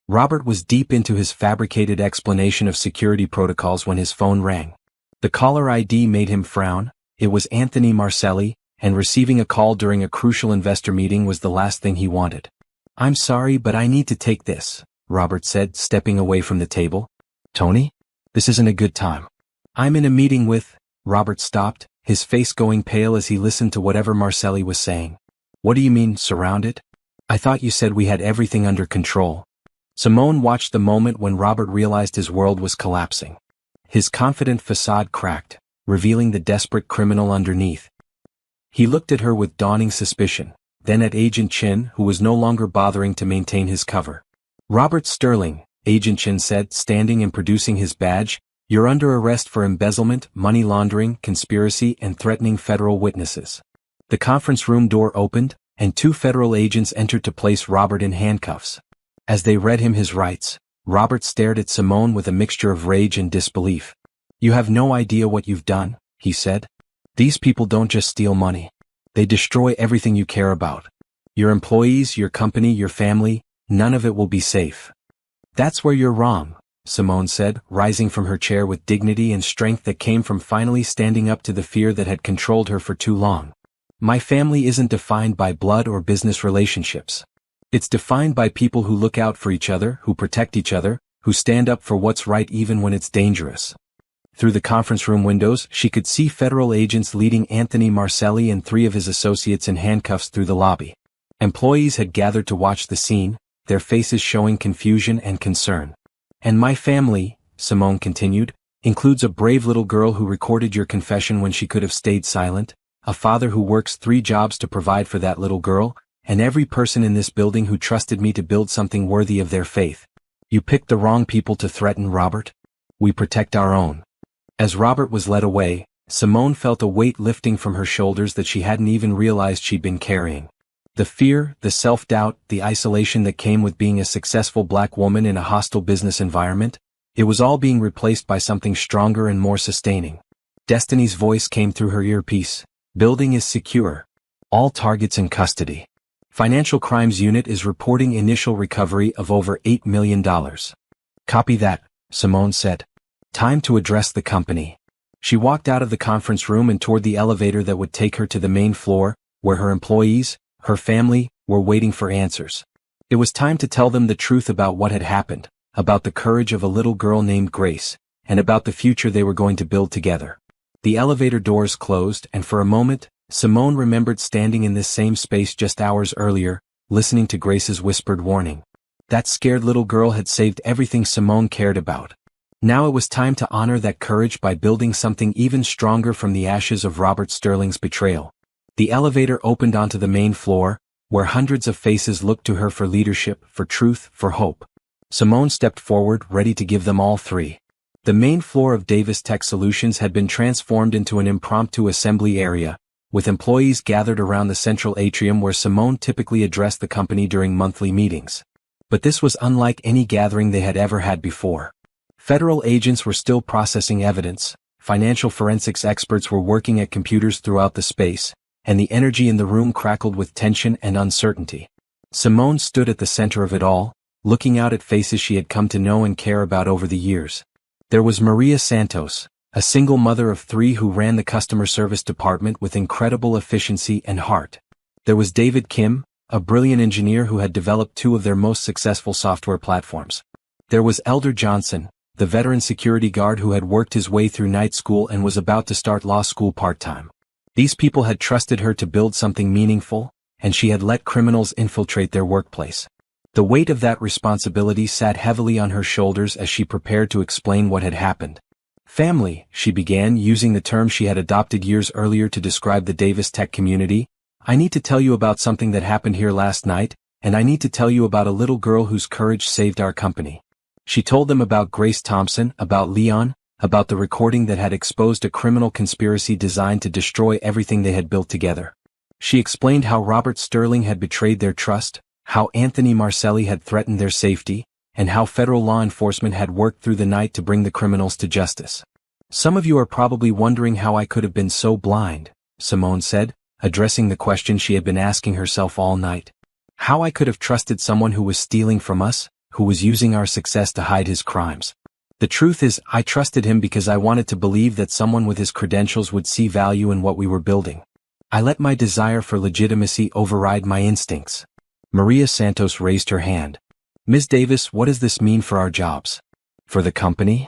Robert was deep into his fabricated explanation of security protocols when his phone rang. The caller ID made him frown. It was Anthony Marcelli, and receiving a call during a crucial investor meeting was the last thing he wanted. "I'm sorry, but I need to take this," Robert said, stepping away from the table. "Tony? This isn't a good time." "I'm in a meeting with—" Robert stopped, his face going pale as he listened to whatever Marcelli was saying. "What do you mean, surrounded? I thought you said we had everything under control." Simone watched the moment when Robert realized his world was collapsing. His confident facade cracked, revealing the desperate criminal underneath. He looked at her with dawning suspicion, then at Agent Chin, who was no longer bothering to maintain his cover. "Robert Sterling," Agent Chin said, standing and producing his badge, "you're under arrest for embezzlement, money laundering, conspiracy, and threatening federal witnesses." The conference room door opened, and 2 federal agents entered to place Robert in handcuffs. As they read him his rights, Robert stared at Simone with a mixture of rage and disbelief. "You have no idea what you've done," he said. These people don't just steal money. They destroy everything you care about. Your employees, your company, your family, none of it will be safe. That's where you're wrong, Simone said, rising from her chair with dignity and strength that came from finally standing up to the fear that had controlled her for too long. My family isn't defined by blood or business relationships. It's defined by people who look out for each other, who protect each other, who stand up for what's right even when it's dangerous. Through the conference room windows, she could see federal agents leading Anthony Marcelli and 3 of his associates in handcuffs through the lobby. Employees had gathered to watch the scene, their faces showing confusion and concern. And my family, Simone continued, includes a brave little girl who recorded your confession when she could have stayed silent, a father who works 3 jobs to provide for that little girl, and every person in this building who trusted me to build something worthy of their faith. You picked the wrong people to threaten, Robert. We protect our own. As Robert was led away, Simone felt a weight lifting from her shoulders that she hadn't even realized she'd been carrying. The fear, the self-doubt, the isolation that came with being a successful black woman in a hostile business environment, it was all being replaced by something stronger and more sustaining. Destiny's voice came through her earpiece. Building is secure. All targets in custody. Financial Crimes Unit is reporting initial recovery of over $8 million. Copy that, Simone said. Time to address the company. She walked out of the conference room and toward the elevator that would take her to the main floor, where her employees, her family, were waiting for answers. It was time to tell them the truth about what had happened, about the courage of a little girl named Grace, and about the future they were going to build together. The elevator doors closed, and for a moment, Simone remembered standing in this same space just hours earlier, listening to Grace's whispered warning. That scared little girl had saved everything Simone cared about. Now it was time to honor that courage by building something even stronger from the ashes of Robert Sterling's betrayal. The elevator opened onto the main floor, where hundreds of faces looked to her for leadership, for truth, for hope. Simone stepped forward, ready to give them all 3. The main floor of Davis Tech Solutions had been transformed into an impromptu assembly area, with employees gathered around the central atrium where Simone typically addressed the company during monthly meetings. But this was unlike any gathering they had ever had before. Federal agents were still processing evidence, financial forensics experts were working at computers throughout the space, and the energy in the room crackled with tension and uncertainty. Simone stood at the center of it all, looking out at faces she had come to know and care about over the years. There was Maria Santos, a single mother of 3 who ran the customer service department with incredible efficiency and heart. There was David Kim, a brilliant engineer who had developed 2 of their most successful software platforms. There was Elder Johnson, the veteran security guard who had worked his way through night school and was about to start law school part-time. These people had trusted her to build something meaningful, and she had let criminals infiltrate their workplace. The weight of that responsibility sat heavily on her shoulders as she prepared to explain what had happened. Family, she began, using the term she had adopted years earlier to describe the Davis Tech community. I need to tell you about something that happened here last night, and I need to tell you about a little girl whose courage saved our company. She told them about Grace Thompson, about Leon, about the recording that had exposed a criminal conspiracy designed to destroy everything they had built together. She explained how Robert Sterling had betrayed their trust, how Anthony Marcelli had threatened their safety, and how federal law enforcement had worked through the night to bring the criminals to justice. Some of you are probably wondering how I could have been so blind, Simone said, addressing the question she had been asking herself all night. How I could have trusted someone who was stealing from us, who was using our success to hide his crimes. The truth is, I trusted him because I wanted to believe that someone with his credentials would see value in what we were building. I let my desire for legitimacy override my instincts. Maria Santos raised her hand. Ms. Davis, what does this mean for our jobs? For the company?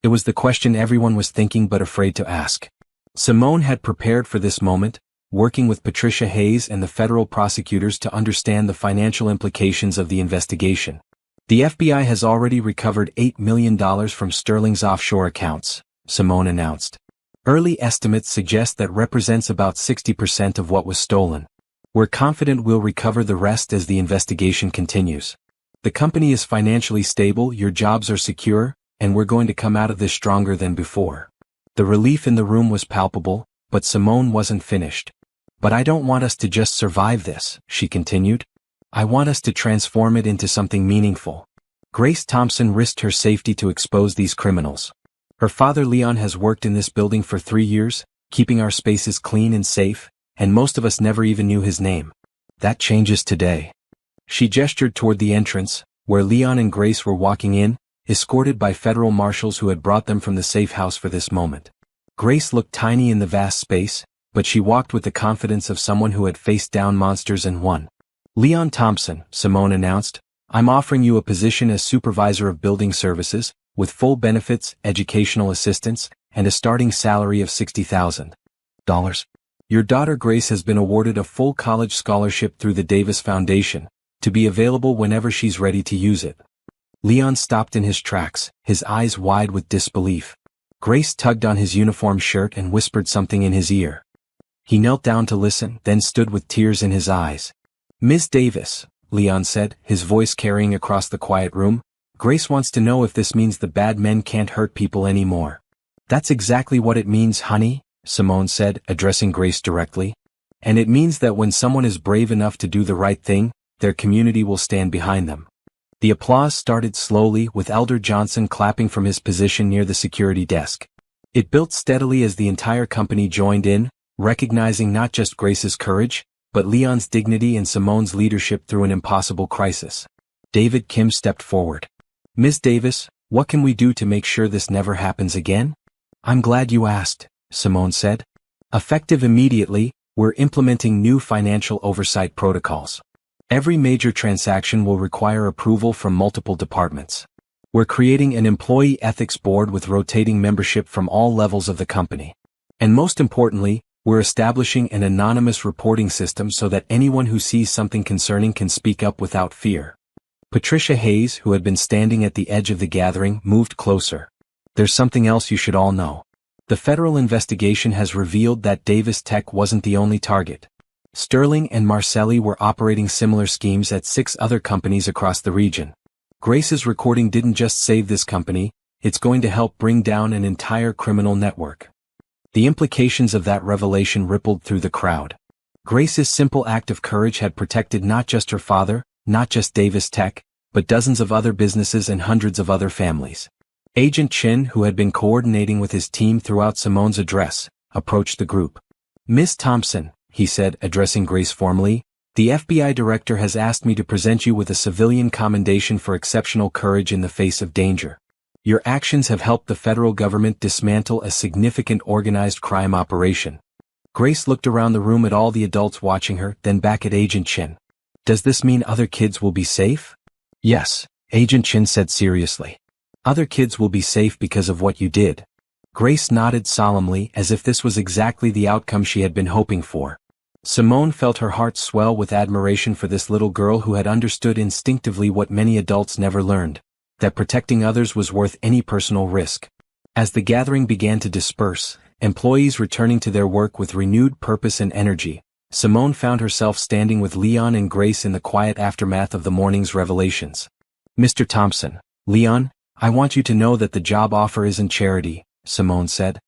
It was the question everyone was thinking but afraid to ask. Simone had prepared for this moment, working with Patricia Hayes and the federal prosecutors to understand the financial implications of the investigation. The FBI has already recovered $8 million from Sterling's offshore accounts, Simone announced. Early estimates suggest that represents about 60% of what was stolen. We're confident we'll recover the rest as the investigation continues. The company is financially stable, your jobs are secure, and we're going to come out of this stronger than before. The relief in the room was palpable, but Simone wasn't finished. But I don't want us to just survive this, she continued. I want us to transform it into something meaningful. Grace Thompson risked her safety to expose these criminals. Her father Leon has worked in this building for 3 years, keeping our spaces clean and safe, and most of us never even knew his name. That changes today. She gestured toward the entrance, where Leon and Grace were walking in, escorted by federal marshals who had brought them from the safe house for this moment. Grace looked tiny in the vast space, but she walked with the confidence of someone who had faced down monsters and won. Leon Thompson, Simone announced, I'm offering you a position as supervisor of building services, with full benefits, educational assistance, and a starting salary of $60,000. Your daughter Grace has been awarded a full college scholarship through the Davis Foundation, to be available whenever she's ready to use it. Leon stopped in his tracks, his eyes wide with disbelief. Grace tugged on his uniform shirt and whispered something in his ear. He knelt down to listen, then stood with tears in his eyes. Ms. Davis, Leon said, his voice carrying across the quiet room, Grace wants to know if this means the bad men can't hurt people anymore. That's exactly what it means, honey, Simone said, addressing Grace directly. And it means that when someone is brave enough to do the right thing, their community will stand behind them. The applause started slowly, with Elder Johnson clapping from his position near the security desk. It built steadily as the entire company joined in, recognizing not just Grace's courage, but Leon's dignity and Simone's leadership through an impossible crisis. David Kim stepped forward. Ms. Davis, what can we do to make sure this never happens again? I'm glad you asked, Simone said. Effective immediately, we're implementing new financial oversight protocols. Every major transaction will require approval from multiple departments. We're creating an employee ethics board with rotating membership from all levels of the company. And most importantly, we're establishing an anonymous reporting system so that anyone who sees something concerning can speak up without fear. Patricia Hayes, who had been standing at the edge of the gathering, moved closer. There's something else you should all know. The federal investigation has revealed that Davis Tech wasn't the only target. Sterling and Marcelli were operating similar schemes at 6 other companies across the region. Grace's recording didn't just save this company, it's going to help bring down an entire criminal network. The implications of that revelation rippled through the crowd. Grace's simple act of courage had protected not just her father, not just Davis Tech, but dozens of other businesses and hundreds of other families. Agent Chin, who had been coordinating with his team throughout Simone's address, approached the group. Miss Thompson, he said, addressing Grace formally, the FBI director has asked me to present you with a civilian commendation for exceptional courage in the face of danger. Your actions have helped the federal government dismantle a significant organized crime operation. Grace looked around the room at all the adults watching her, then back at Agent Chin. Does this mean other kids will be safe? Yes, Agent Chin said seriously. Other kids will be safe because of what you did. Grace nodded solemnly, as if this was exactly the outcome she had been hoping for. Simone felt her heart swell with admiration for this little girl who had understood instinctively what many adults never learned, that protecting others was worth any personal risk. As the gathering began to disperse, employees returning to their work with renewed purpose and energy, Simone found herself standing with Leon and Grace in the quiet aftermath of the morning's revelations. Mr. Thompson, Leon, I want you to know that the job offer isn't charity, Simone said.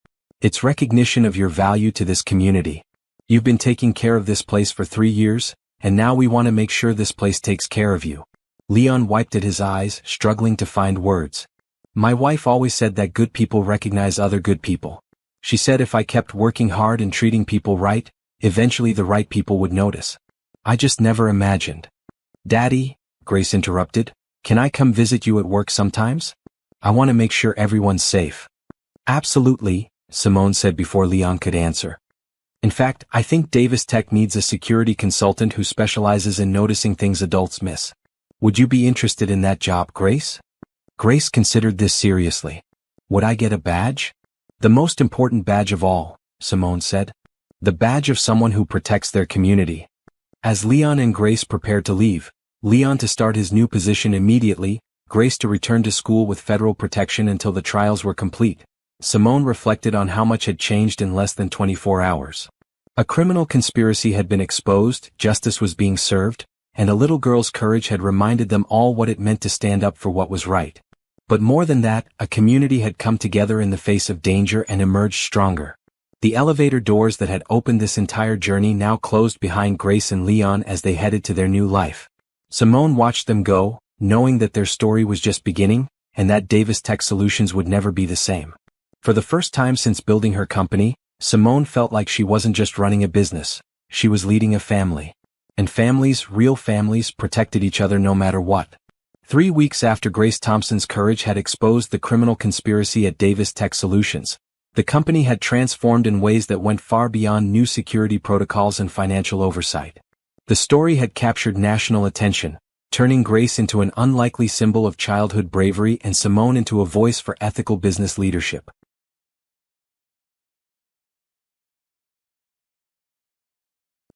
It's recognition of your value to this community. You've been taking care of this place for 3 years, and now we want to make sure this place takes care of you. Leon wiped at his eyes, struggling to find words. My wife always said that good people recognize other good people. She said if I kept working hard and treating people right, eventually the right people would notice. I just never imagined. Daddy, Grace interrupted, can I come visit you at work sometimes? I want to make sure everyone's safe. Absolutely, Simone said before Leon could answer. In fact, I think Davis Tech needs a security consultant who specializes in noticing things adults miss. Would you be interested in that job, Grace? Grace considered this seriously. Would I get a badge? The most important badge of all, Simone said. The badge of someone who protects their community. As Leon and Grace prepared to leave, Leon to start his new position immediately, Grace to return to school with federal protection until the trials were complete, Simone reflected on how much had changed in less than 24 hours. A criminal conspiracy had been exposed, justice was being served, and a little girl's courage had reminded them all what it meant to stand up for what was right. But more than that, a community had come together in the face of danger and emerged stronger. The elevator doors that had opened this entire journey now closed behind Grace and Leon as they headed to their new life. Simone watched them go, knowing that their story was just beginning, and that Davis Tech Solutions would never be the same. For the first time since building her company, Simone felt like she wasn't just running a business, she was leading a family. And families, real families, protected each other no matter what. 3 weeks after Grace Thompson's courage had exposed the criminal conspiracy at Davis Tech Solutions, the company had transformed in ways that went far beyond new security protocols and financial oversight. The story had captured national attention, turning Grace into an unlikely symbol of childhood bravery and Simone into a voice for ethical business leadership.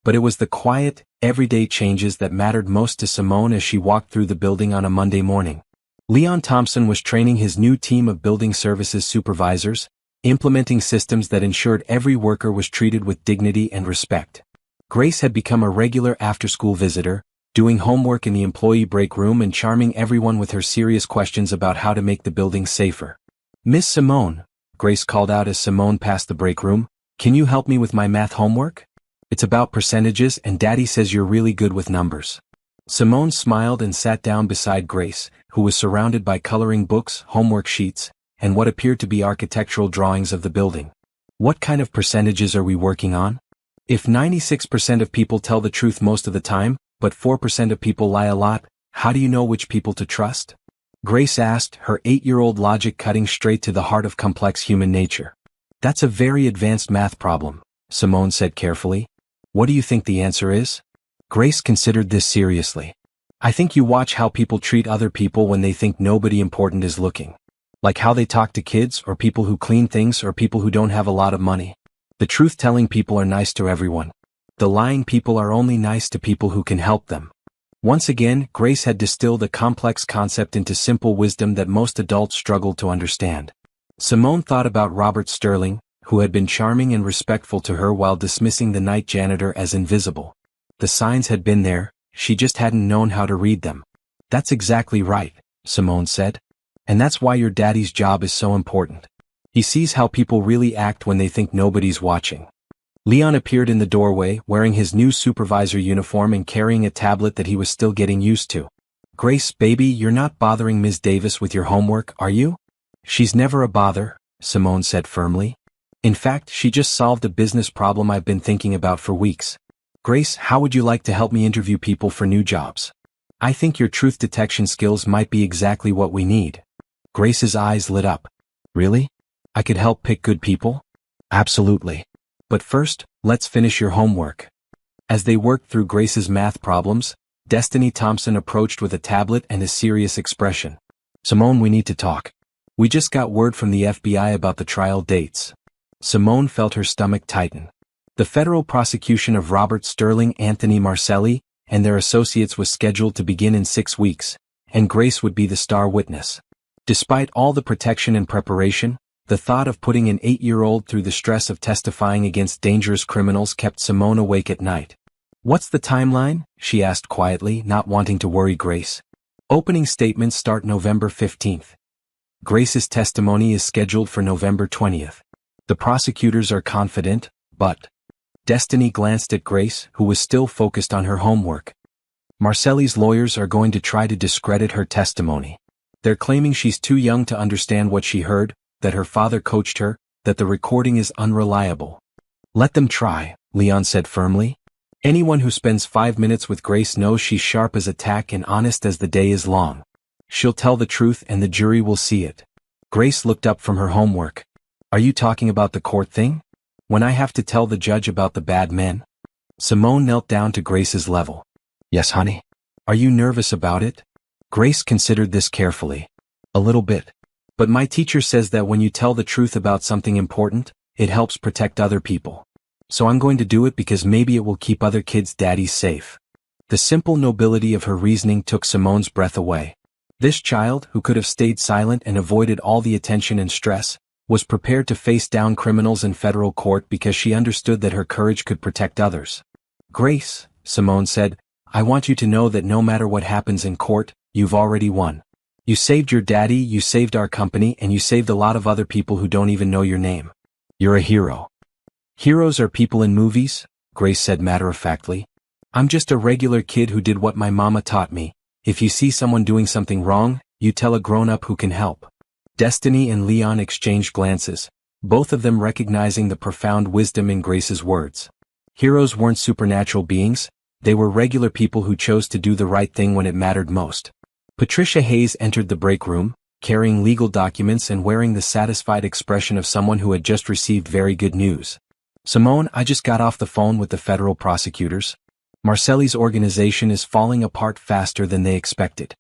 But it was the quiet, everyday changes that mattered most to Simone as she walked through the building on a Monday morning. Leon Thompson was training his new team of building services supervisors, implementing systems that ensured every worker was treated with dignity and respect. Grace had become a regular after-school visitor, doing homework in the employee break room and charming everyone with her serious questions about how to make the building safer. "Miss Simone," Grace called out as Simone passed the break room, "can you help me with my math homework? It's about percentages and Daddy says you're really good with numbers." Simone smiled and sat down beside Grace, who was surrounded by coloring books, homework sheets, and what appeared to be architectural drawings of the building. "What kind of percentages are we working on? If 96% of people tell the truth most of the time, but 4% of people lie a lot, how do you know which people to trust?" Grace asked, her 8-year-old logic cutting straight to the heart of complex human nature. "That's a very advanced math problem," Simone said carefully. "What do you think the answer is?" Grace considered this seriously. "I think you watch how people treat other people when they think nobody important is looking. Like how they talk to kids or people who clean things or people who don't have a lot of money. The truth-telling people are nice to everyone. The lying people are only nice to people who can help them." Once again, Grace had distilled a complex concept into simple wisdom that most adults struggled to understand. Simone thought about Robert Sterling, who had been charming and respectful to her while dismissing the night janitor as invisible. The signs had been there, she just hadn't known how to read them. "That's exactly right," Simone said. "And that's why your daddy's job is so important. He sees how people really act when they think nobody's watching." Leon appeared in the doorway, wearing his new supervisor uniform and carrying a tablet that he was still getting used to. "Grace, baby, you're not bothering Ms. Davis with your homework, are you?" "She's never a bother," Simone said firmly. "In fact, she just solved a business problem I've been thinking about for weeks. Grace, how would you like to help me interview people for new jobs? I think your truth detection skills might be exactly what we need." Grace's eyes lit up. "Really? I could help pick good people?" "Absolutely. But first, let's finish your homework." As they worked through Grace's math problems, Destiny Thompson approached with a tablet and a serious expression. "Simone, we need to talk. We just got word from the FBI about the trial dates." Simone felt her stomach tighten. The federal prosecution of Robert Sterling, Anthony Marcelli, and their associates was scheduled to begin in 6 weeks, and Grace would be the star witness. Despite all the protection and preparation, the thought of putting an 8-year-old through the stress of testifying against dangerous criminals kept Simone awake at night. "What's the timeline?" she asked quietly, not wanting to worry Grace. "Opening statements start November 15th. Grace's testimony is scheduled for November 20th. The prosecutors are confident, but..." Destiny glanced at Grace, who was still focused on her homework. "Marcelli's lawyers are going to try to discredit her testimony. They're claiming she's too young to understand what she heard, that her father coached her, that the recording is unreliable." "Let them try," Leon said firmly. "Anyone who spends 5 minutes with Grace knows she's sharp as a tack and honest as the day is long. She'll tell the truth and the jury will see it." Grace looked up from her homework. "Are you talking about the court thing? When I have to tell the judge about the bad men?" Simone knelt down to Grace's level. "Yes, honey." "Are you nervous about it?" Grace considered this carefully. "A little bit. But my teacher says that when you tell the truth about something important, it helps protect other people. So I'm going to do it because maybe it will keep other kids' daddies safe." The simple nobility of her reasoning took Simone's breath away. This child, who could have stayed silent and avoided all the attention and stress, was prepared to face down criminals in federal court because she understood that her courage could protect others. "Grace," Simone said, "I want you to know that no matter what happens in court, you've already won. You saved your daddy, you saved our company, and you saved a lot of other people who don't even know your name. You're a hero." "Heroes are people in movies," Grace said matter-of-factly. "I'm just a regular kid who did what my mama taught me. If you see someone doing something wrong, you tell a grown-up who can help." Destiny and Leon exchanged glances. both of them recognizing the profound wisdom in Grace's words. Heroes weren't supernatural beings, they were regular people who chose to do the right thing when it mattered most. Patricia Hayes entered the break room, carrying legal documents and wearing the satisfied expression of someone who had just received very good news. "Simone, I just got off the phone with the federal prosecutors. Marcelli's organization is falling apart faster than they expected.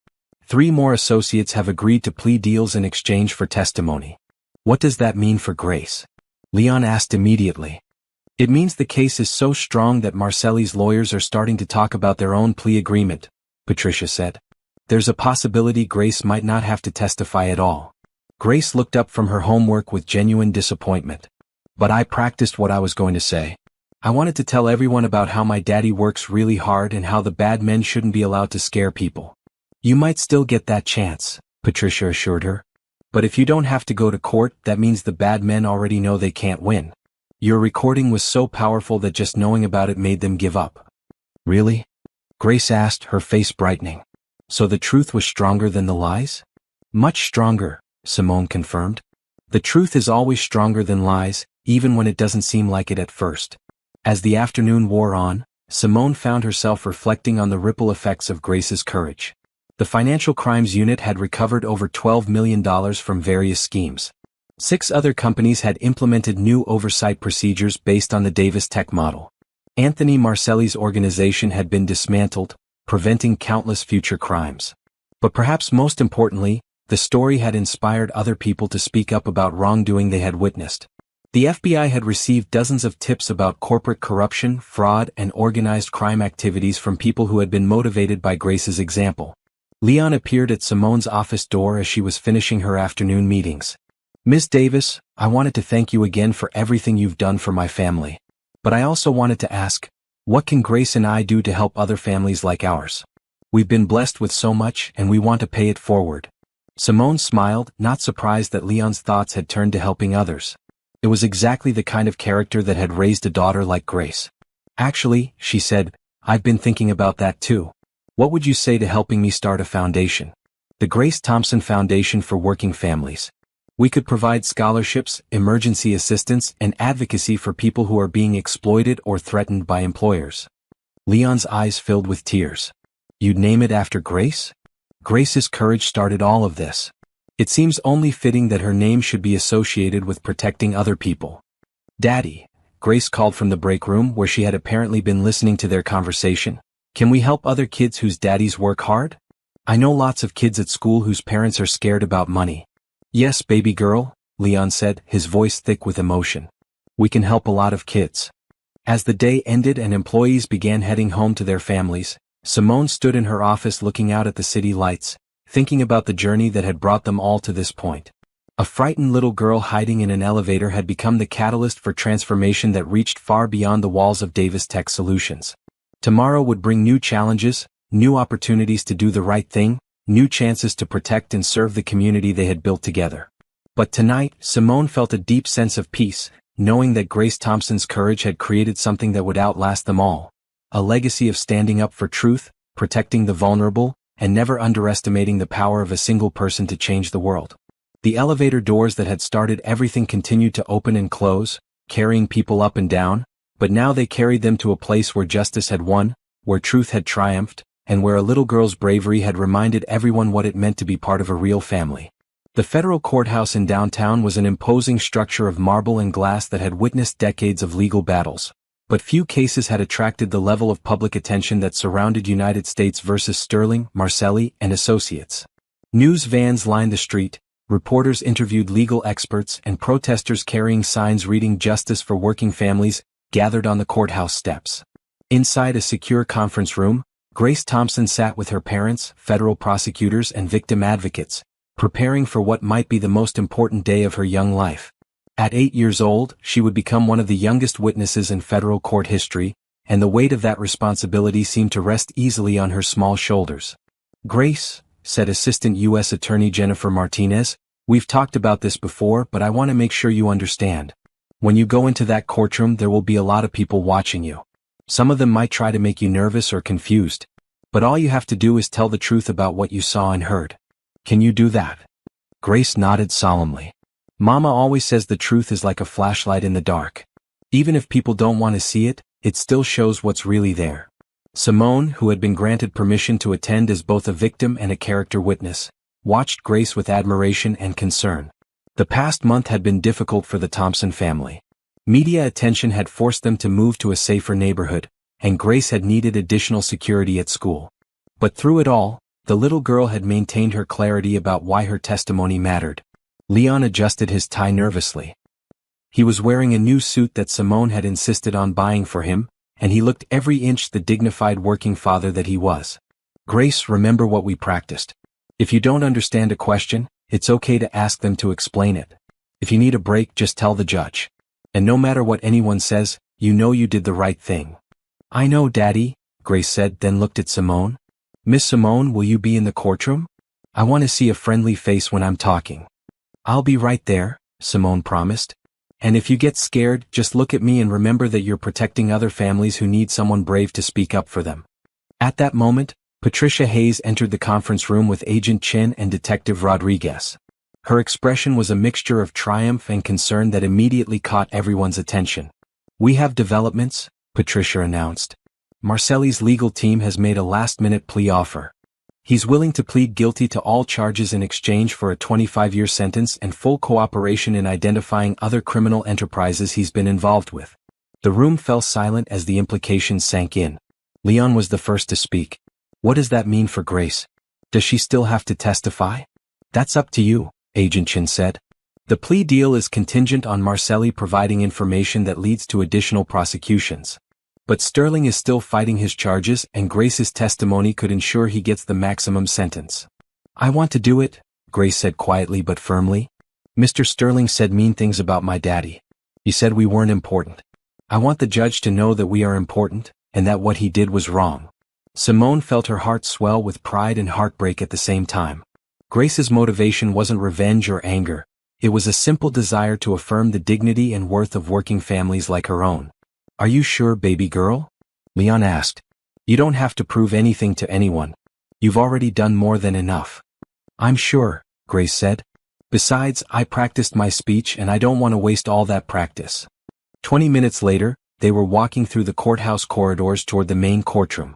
3 more associates have agreed to plea deals in exchange for testimony." "What does that mean for Grace?" Leon asked immediately. "It means the case is so strong that Marcelli's lawyers are starting to talk about their own plea agreement," Patricia said. "There's a possibility Grace might not have to testify at all." Grace looked up from her homework with genuine disappointment. "But I practiced what I was going to say. I wanted to tell everyone about how my daddy works really hard and how the bad men shouldn't be allowed to scare people." "You might still get that chance," Patricia assured her. "But if you don't have to go to court, that means the bad men already know they can't win. Your recording was so powerful that just knowing about it made them give up." "Really?" Grace asked, her face brightening. "So the truth was stronger than the lies?" "Much stronger," Simone confirmed. "The truth is always stronger than lies, even when it doesn't seem like it at first." As the afternoon wore on, Simone found herself reflecting on the ripple effects of Grace's courage. The Financial Crimes Unit had recovered over $12 million from various schemes. 6 other companies had implemented new oversight procedures based on the Davis Tech model. Anthony Marcelli's organization had been dismantled, preventing countless future crimes. But perhaps most importantly, the story had inspired other people to speak up about wrongdoing they had witnessed. The FBI had received dozens of tips about corporate corruption, fraud, and organized crime activities from people who had been motivated by Grace's example. Leon appeared at Simone's office door as she was finishing her afternoon meetings. "Ms. Davis, I wanted to thank you again for everything you've done for my family. But I also wanted to ask, what can Grace and I do to help other families like ours? We've been blessed with so much and we want to pay it forward." Simone smiled, not surprised that Leon's thoughts had turned to helping others. It was exactly the kind of character that had raised a daughter like Grace. "Actually," she said, "I've been thinking about that too. What would you say to helping me start a foundation? The Grace Thompson Foundation for Working Families. We could provide scholarships, emergency assistance, and advocacy for people who are being exploited or threatened by employers." Leon's eyes filled with tears. "You'd name it after Grace?" "Grace's courage started all of this. It seems only fitting that her name should be associated with protecting other people." "Daddy," Grace called from the break room where she had apparently been listening to their conversation, "can we help other kids whose daddies work hard? I know lots of kids at school whose parents are scared about money." "Yes, baby girl," Leon said, his voice thick with emotion. "We can help a lot of kids." As the day ended and employees began heading home to their families, Simone stood in her office looking out at the city lights, thinking about the journey that had brought them all to this point. A frightened little girl hiding in an elevator had become the catalyst for transformation that reached far beyond the walls of Davis Tech Solutions. Tomorrow would bring new challenges, new opportunities to do the right thing, new chances to protect and serve the community they had built together. But tonight, Simone felt a deep sense of peace, knowing that Grace Thompson's courage had created something that would outlast them all. A legacy of standing up for truth, protecting the vulnerable, and never underestimating the power of a single person to change the world. The elevator doors that had started everything continued to open and close, carrying people up and down, but now they carried them to a place where justice had won, where truth had triumphed, and where a little girl's bravery had reminded everyone what it meant to be part of a real family. The federal courthouse in downtown was an imposing structure of marble and glass that had witnessed decades of legal battles. But few cases had attracted the level of public attention that surrounded United States versus Sterling, Marcelli, and Associates. News vans lined the street, reporters interviewed legal experts, and protesters carrying signs reading "Justice for Working Families" gathered on the courthouse steps. Inside a secure conference room, Grace Thompson sat with her parents, federal prosecutors, and victim advocates, preparing for what might be the most important day of her young life. At 8 years old, she would become one of the youngest witnesses in federal court history, and the weight of that responsibility seemed to rest easily on her small shoulders. "Grace," said Assistant U.S. Attorney Jennifer Martinez, "we've talked about this before, but I want to make sure you understand. When you go into that courtroom, there will be a lot of people watching you. Some of them might try to make you nervous or confused. But all you have to do is tell the truth about what you saw and heard. Can you do that?" Grace nodded solemnly. Mama always says the truth is like a flashlight in the dark. Even if people don't want to see it, it still shows what's really there. Simone, who had been granted permission to attend as both a victim and a character witness, watched Grace with admiration and concern. The past month had been difficult for the Thompson family. Media attention had forced them to move to a safer neighborhood, and Grace had needed additional security at school. But through it all, the little girl had maintained her clarity about why her testimony mattered. Leon adjusted his tie nervously. He was wearing a new suit that Simone had insisted on buying for him, and he looked every inch the dignified working father that he was. Grace, remember what we practiced. If you don't understand a question, it's okay to ask them to explain it. If you need a break, just tell the judge. And no matter what anyone says, you know you did the right thing. I know, Daddy, Grace said, then looked at Simone. Miss Simone, will you be in the courtroom? I want to see a friendly face when I'm talking. I'll be right there, Simone promised. And if you get scared, just look at me and remember that you're protecting other families who need someone brave to speak up for them. At that moment, Patricia Hayes entered the conference room with Agent Chen and Detective Rodriguez. Her expression was a mixture of triumph and concern that immediately caught everyone's attention. We have developments, Patricia announced. Marcelli's legal team has made a last-minute plea offer. He's willing to plead guilty to all charges in exchange for a 25-year sentence and full cooperation in identifying other criminal enterprises he's been involved with. The room fell silent as the implications sank in. Leon was the first to speak. What does that mean for Grace? Does she still have to testify? That's up to you, Agent Chen said. The plea deal is contingent on Marcelli providing information that leads to additional prosecutions. But Sterling is still fighting his charges, and Grace's testimony could ensure he gets the maximum sentence. I want to do it, Grace said quietly but firmly. Mr. Sterling said mean things about my daddy. He said we weren't important. I want the judge to know that we are important, and that what he did was wrong. Simone felt her heart swell with pride and heartbreak at the same time. Grace's motivation wasn't revenge or anger. It was a simple desire to affirm the dignity and worth of working families like her own. Are you sure, baby girl? Leon asked. You don't have to prove anything to anyone. You've already done more than enough. I'm sure, Grace said. Besides, I practiced my speech and I don't want to waste all that practice. 20 minutes later, they were walking through the courthouse corridors toward the main courtroom.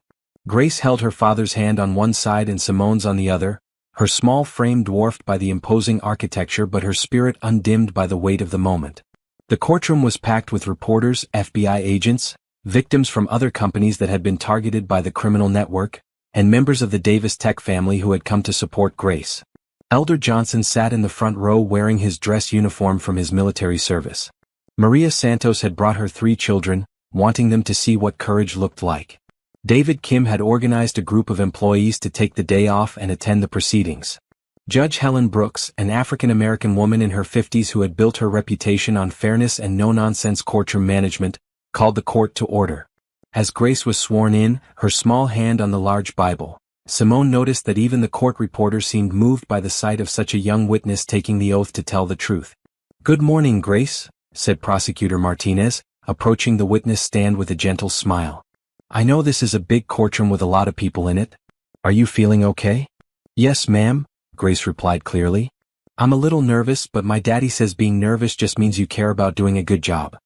Grace held her father's hand on one side and Simone's on the other, her small frame dwarfed by the imposing architecture but her spirit undimmed by the weight of the moment. The courtroom was packed with reporters, FBI agents, victims from other companies that had been targeted by the criminal network, and members of the Davis Tech family who had come to support Grace. Elder Johnson sat in the front row wearing his dress uniform from his military service. Maria Santos had brought her 3 children, wanting them to see what courage looked like. David Kim had organized a group of employees to take the day off and attend the proceedings. Judge Helen Brooks, an African-American woman in her 50s who had built her reputation on fairness and no-nonsense courtroom management, called the court to order. As Grace was sworn in, her small hand on the large Bible, Simone noticed that even the court reporter seemed moved by the sight of such a young witness taking the oath to tell the truth. Good morning, Grace, said Prosecutor Martinez, approaching the witness stand with a gentle smile. I know this is a big courtroom with a lot of people in it. Are you feeling okay? Yes, ma'am, Grace replied clearly. I'm a little nervous, but my daddy says being nervous just means you care about doing a good job.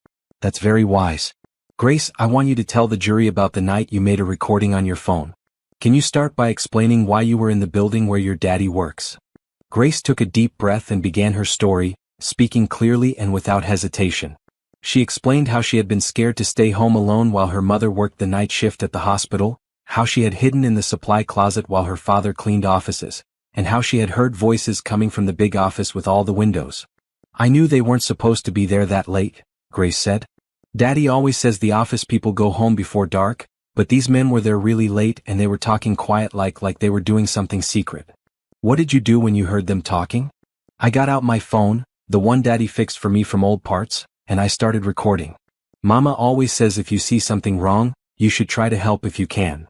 That's very wise. Grace, I want you to tell the jury about the night you made a recording on your phone. Can you start by explaining why you were in the building where your daddy works? Grace took a deep breath and began her story, speaking clearly and without hesitation. She explained how she had been scared to stay home alone while her mother worked the night shift at the hospital, how she had hidden in the supply closet while her father cleaned offices, and how she had heard voices coming from the big office with all the windows. I knew they weren't supposed to be there that late, Grace said. Daddy always says the office people go home before dark, but these men were there really late and they were talking quiet like they were doing something secret. What did you do when you heard them talking? I got out my phone, the one Daddy fixed for me from old parts, and I started recording. Mama always says if you see something wrong, you should try to help if you can.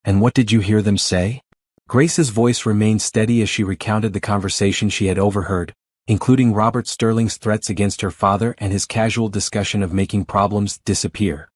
And what did you hear them say? Grace's voice remained steady as she recounted the conversation she had overheard, including Robert Sterling's threats against her father and his casual discussion of making problems disappear.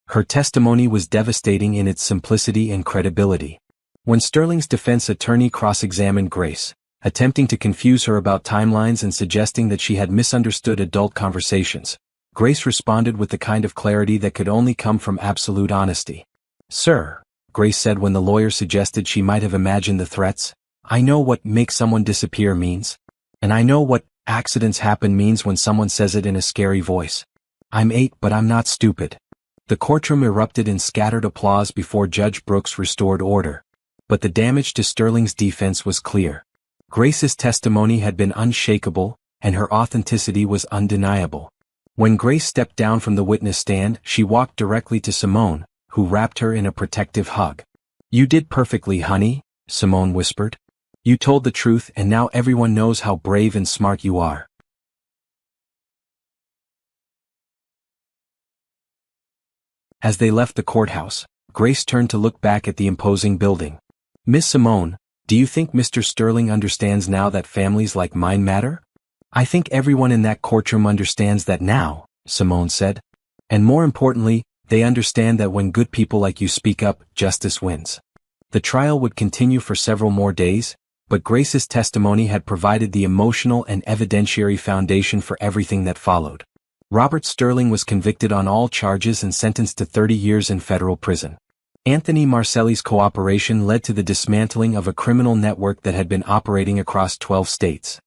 Her testimony was devastating in its simplicity and credibility. When Sterling's defense attorney cross-examined Grace, attempting to confuse her about timelines and suggesting that she had misunderstood adult conversations. Grace responded with the kind of clarity that could only come from absolute honesty. "Sir," Grace said when the lawyer suggested she might have imagined the threats, "I know what 'make someone disappear' means. And I know what 'accidents happen' means when someone says it in a scary voice. I'm 8, but I'm not stupid." The courtroom erupted in scattered applause before Judge Brooks restored order. But the damage to Sterling's defense was clear. Grace's testimony had been unshakable, and her authenticity was undeniable. When Grace stepped down from the witness stand, she walked directly to Simone, who wrapped her in a protective hug. "You did perfectly, honey," Simone whispered. "You told the truth, and now everyone knows how brave and smart you are." As they left the courthouse, Grace turned to look back at the imposing building. "Miss Simone, do you think Mr. Sterling understands now that families like mine matter?" "I think everyone in that courtroom understands that now," Simone said. "And more importantly, they understand that when good people like you speak up, justice wins." The trial would continue for several more days, but Grace's testimony had provided the emotional and evidentiary foundation for everything that followed. Robert Sterling was convicted on all charges and sentenced to 30 years in federal prison. Anthony Marcelli's cooperation led to the dismantling of a criminal network that had been operating across 12 states.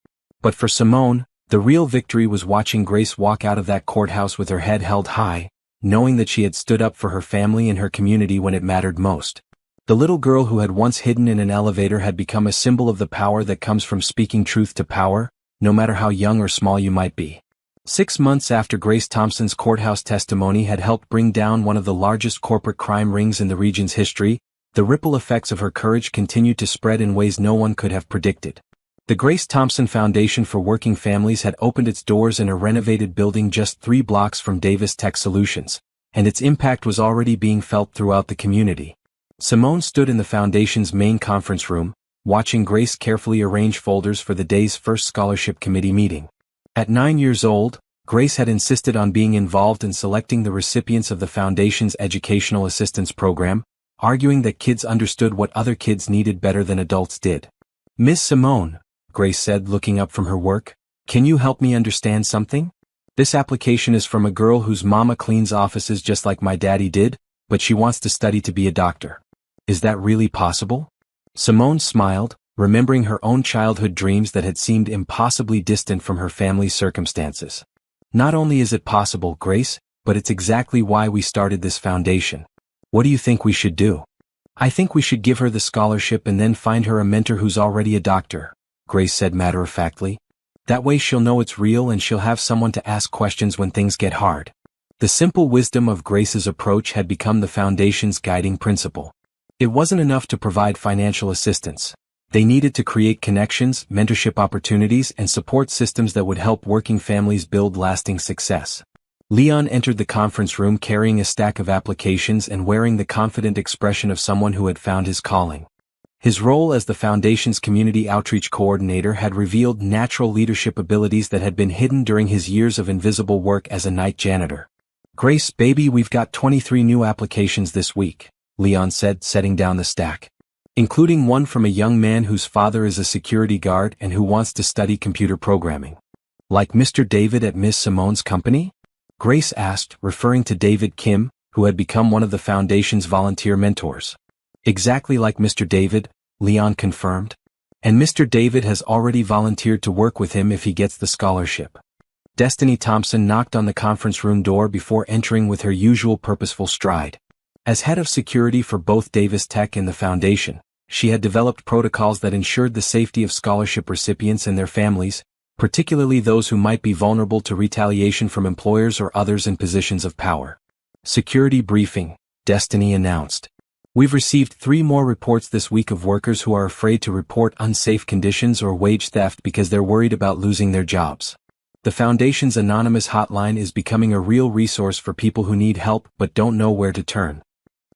But for Simone, the real victory was watching Grace walk out of that courthouse with her head held high, knowing that she had stood up for her family and her community when it mattered most. The little girl who had once hidden in an elevator had become a symbol of the power that comes from speaking truth to power, no matter how young or small you might be. 6 months after Grace Thompson's courthouse testimony had helped bring down one of the largest corporate crime rings in the region's history, the ripple effects of her courage continued to spread in ways no one could have predicted. The Grace Thompson Foundation for Working Families had opened its doors in a renovated building just 3 blocks from Davis Tech Solutions, and its impact was already being felt throughout the community. Simone stood in the foundation's main conference room, watching Grace carefully arrange folders for the day's first scholarship committee meeting. At 9 years old, Grace had insisted on being involved in selecting the recipients of the foundation's educational assistance program, arguing that kids understood what other kids needed better than adults did. "Miss Simone," Grace said, looking up from her work, "can you help me understand something? This application is from a girl whose mama cleans offices just like my daddy did, but she wants to study to be a doctor. Is that really possible?" Simone smiled, remembering her own childhood dreams that had seemed impossibly distant from her family's circumstances. "Not only is it possible, Grace, but it's exactly why we started this foundation. What do you think we should do?" "I think we should give her the scholarship and then find her a mentor who's already a doctor," Grace said matter-of-factly. "That way she'll know it's real and she'll have someone to ask questions when things get hard." The simple wisdom of Grace's approach had become the foundation's guiding principle. It wasn't enough to provide financial assistance. They needed to create connections, mentorship opportunities, and support systems that would help working families build lasting success. Leon entered the conference room carrying a stack of applications and wearing the confident expression of someone who had found his calling. His role as the foundation's community outreach coordinator had revealed natural leadership abilities that had been hidden during his years of invisible work as a night janitor. "Grace, baby, we've got 23 new applications this week," Leon said, setting down the stack. "Including one from a young man whose father is a security guard and who wants to study computer programming." "Like Mr. David at Miss Simone's company?" Grace asked, referring to David Kim, who had become one of the foundation's volunteer mentors. "Exactly like Mr. David," Leon confirmed. "And Mr. David has already volunteered to work with him if he gets the scholarship." Destiny Thompson knocked on the conference room door before entering with her usual purposeful stride. As head of security for both Davis Tech and the foundation, she had developed protocols that ensured the safety of scholarship recipients and their families, particularly those who might be vulnerable to retaliation from employers or others in positions of power. "Security briefing," Destiny announced. "We've received 3 more reports this week of workers who are afraid to report unsafe conditions or wage theft because they're worried about losing their jobs. The Foundation's anonymous hotline is becoming a real resource for people who need help but don't know where to turn."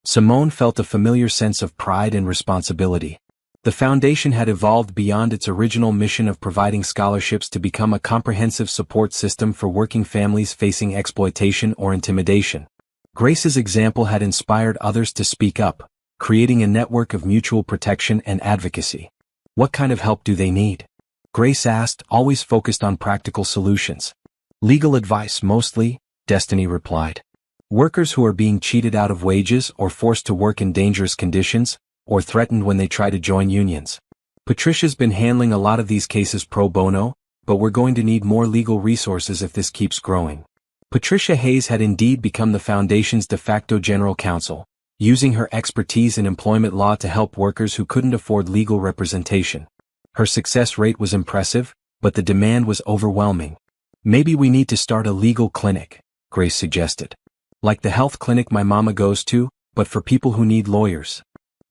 Simone felt a familiar sense of pride and responsibility. The Foundation had evolved beyond its original mission of providing scholarships to become a comprehensive support system for working families facing exploitation or intimidation. Grace's example had inspired others to speak up, creating a network of mutual protection and advocacy. What kind of help do they need? Grace asked, always focused on practical solutions. Legal advice mostly, Destiny replied. Workers who are being cheated out of wages or forced to work in dangerous conditions, or threatened when they try to join unions. Patricia's been handling a lot of these cases pro bono, but we're going to need more legal resources if this keeps growing. Patricia Hayes had indeed become the Foundation's de facto general counsel, using her expertise in employment law to help workers who couldn't afford legal representation. Her success rate was impressive, but the demand was overwhelming. Maybe we need to start a legal clinic, Grace suggested. Like the health clinic my mama goes to, but for people who need lawyers.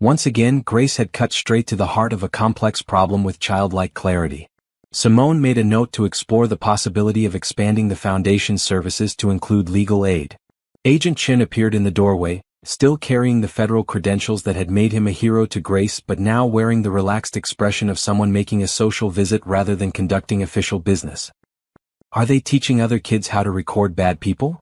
Once again, Grace had cut straight to the heart of a complex problem with childlike clarity. Simone made a note to explore the possibility of expanding the Foundation's services to include legal aid. Agent Chin appeared in the doorway, still carrying the federal credentials that had made him a hero to Grace, but now wearing the relaxed expression of someone making a social visit rather than conducting official business. Are they teaching other kids how to record bad people?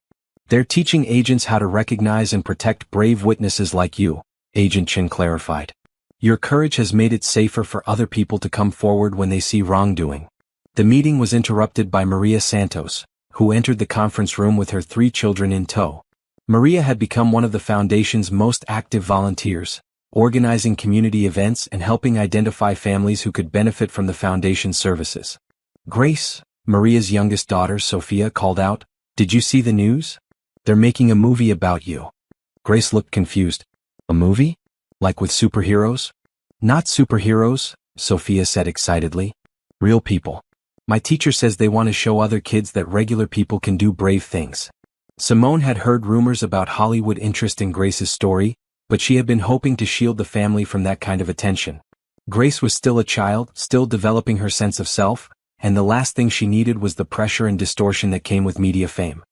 They're teaching agents how to recognize and protect brave witnesses like you, Agent Chin clarified. Your courage has made it safer for other people to come forward when they see wrongdoing. The meeting was interrupted by Maria Santos, who entered the conference room with her 3 children in tow. Maria had become one of the Foundation's most active volunteers, organizing community events and helping identify families who could benefit from the Foundation's services. Grace, Maria's youngest daughter Sophia, called out, "Did you see the news? They're making a movie about you." Grace looked confused. A movie? Like with superheroes? Not superheroes, Sophia said excitedly. Real people. My teacher says they want to show other kids that regular people can do brave things. Simone had heard rumors about Hollywood interest in Grace's story, but she had been hoping to shield the family from that kind of attention. Grace was still a child, still developing her sense of self, and the last thing she needed was the pressure and distortion that came with media fame.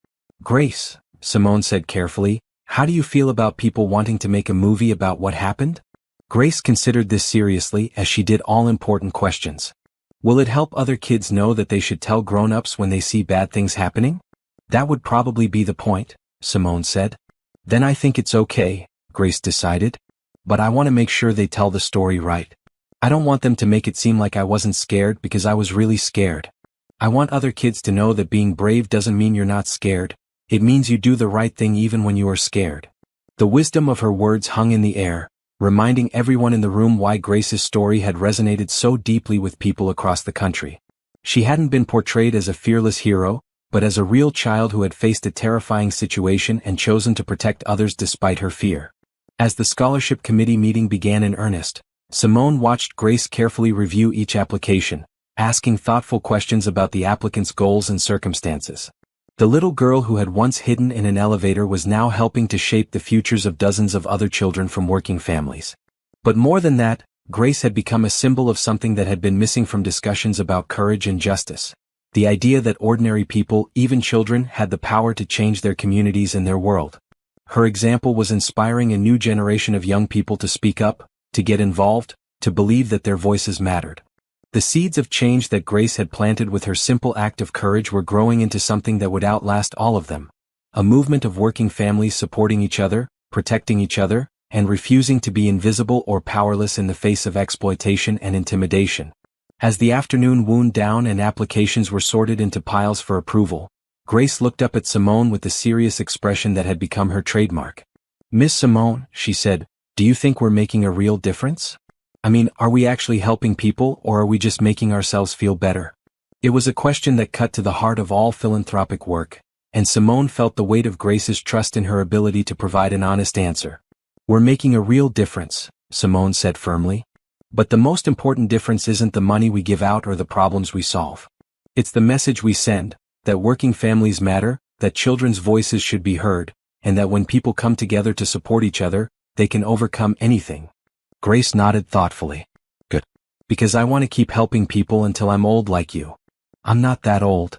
Grace, Simone said carefully, how do you feel about people wanting to make a movie about what happened? Grace considered this seriously, as she did all important questions. Will it help other kids know that they should tell grown-ups when they see bad things happening? That would probably be the point, Simone said. Then I think it's okay, Grace decided. But I want to make sure they tell the story right. I don't want them to make it seem like I wasn't scared because I was really scared. I want other kids to know that being brave doesn't mean you're not scared. It means you do the right thing even when you are scared. The wisdom of her words hung in the air, reminding everyone in the room why Grace's story had resonated so deeply with people across the country. She hadn't been portrayed as a fearless hero, but as a real child who had faced a terrifying situation and chosen to protect others despite her fear. As the scholarship committee meeting began in earnest, Simone watched Grace carefully review each application, asking thoughtful questions about the applicant's goals and circumstances. The little girl who had once hidden in an elevator was now helping to shape the futures of dozens of other children from working families. But more than that, Grace had become a symbol of something that had been missing from discussions about courage and justice. The idea that ordinary people, even children, had the power to change their communities and their world. Her example was inspiring a new generation of young people to speak up, to get involved, to believe that their voices mattered. The seeds of change that Grace had planted with her simple act of courage were growing into something that would outlast all of them. A movement of working families supporting each other, protecting each other, and refusing to be invisible or powerless in the face of exploitation and intimidation. As the afternoon wound down and applications were sorted into piles for approval, Grace looked up at Simone with the serious expression that had become her trademark. "Miss Simone," she said, "do you think we're making a real difference? I mean, are we actually helping people or are we just making ourselves feel better?" It was a question that cut to the heart of all philanthropic work, and Simone felt the weight of Grace's trust in her ability to provide an honest answer. "We're making a real difference," Simone said firmly. "But the most important difference isn't the money we give out or the problems we solve. It's the message we send, that working families matter, that children's voices should be heard, and that when people come together to support each other, they can overcome anything." Grace nodded thoughtfully. "Good. Because I want to keep helping people until I'm old like you." "I'm not that old,"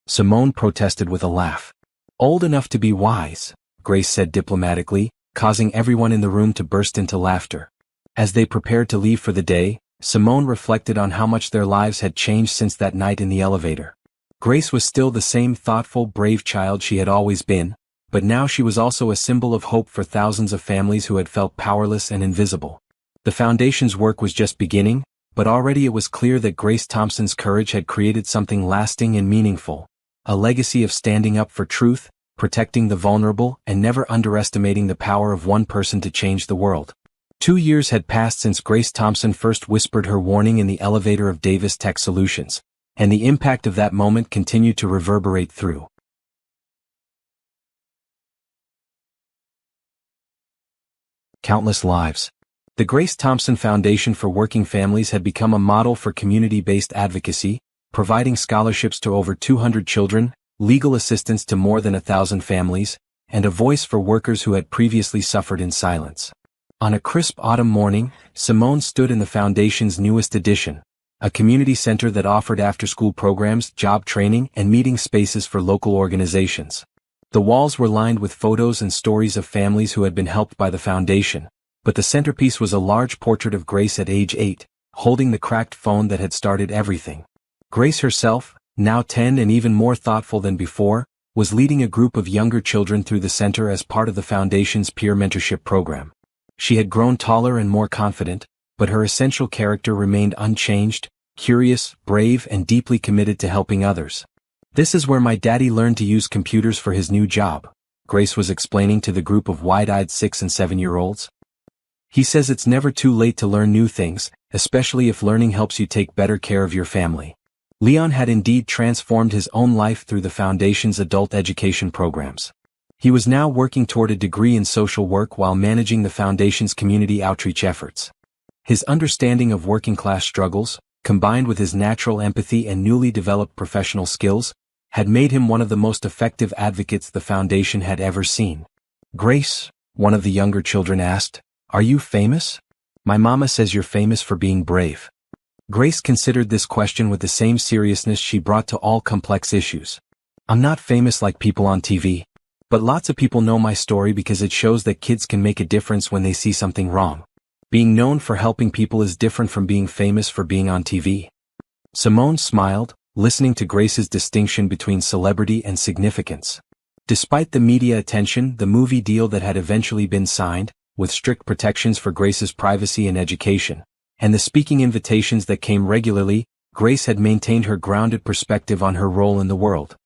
Simone protested with a laugh. "Old enough to be wise," Grace said diplomatically, causing everyone in the room to burst into laughter. As they prepared to leave for the day, Simone reflected on how much their lives had changed since that night in the elevator. Grace was still the same thoughtful, brave child she had always been, but now she was also a symbol of hope for thousands of families who had felt powerless and invisible. The Foundation's work was just beginning, but already it was clear that Grace Thompson's courage had created something lasting and meaningful, a legacy of standing up for truth, protecting the vulnerable, and never underestimating the power of one person to change the world. 2 years had passed since Grace Thompson first whispered her warning in the elevator of Davis Tech Solutions, and the impact of that moment continued to reverberate through countless lives. The Grace Thompson Foundation for Working Families had become a model for community-based advocacy, providing scholarships to over 200 children, legal assistance to more than 1,000 families, and a voice for workers who had previously suffered in silence. On a crisp autumn morning, Simone stood in the Foundation's newest addition, a community center that offered after-school programs, job training, and meeting spaces for local organizations. The walls were lined with photos and stories of families who had been helped by the Foundation, but the centerpiece was a large portrait of Grace at age 8, holding the cracked phone that had started everything. Grace herself, now 10 and even more thoughtful than before, was leading a group of younger children through the center as part of the Foundation's peer mentorship program. She had grown taller and more confident, but her essential character remained unchanged, curious, brave, and deeply committed to helping others. "This is where my daddy learned to use computers for his new job," Grace was explaining to the group of wide-eyed 6- and 7-year-olds. "He says it's never too late to learn new things, especially if learning helps you take better care of your family." Leon had indeed transformed his own life through the Foundation's adult education programs. He was now working toward a degree in social work while managing the Foundation's community outreach efforts. His understanding of working-class struggles, combined with his natural empathy and newly developed professional skills, had made him one of the most effective advocates the Foundation had ever seen. "Grace," one of the younger children asked, "are you famous?" "My mama says you're famous for being brave." Grace considered this question with the same seriousness she brought to all complex issues. "I'm not famous like people on TV. But lots of people know my story because it shows that kids can make a difference when they see something wrong. Being known for helping people is different from being famous for being on TV." Simone smiled, listening to Grace's distinction between celebrity and significance. Despite the media attention, the movie deal that had eventually been signed, with strict protections for Grace's privacy and education, and the speaking invitations that came regularly, Grace had maintained her grounded perspective on her role in the world.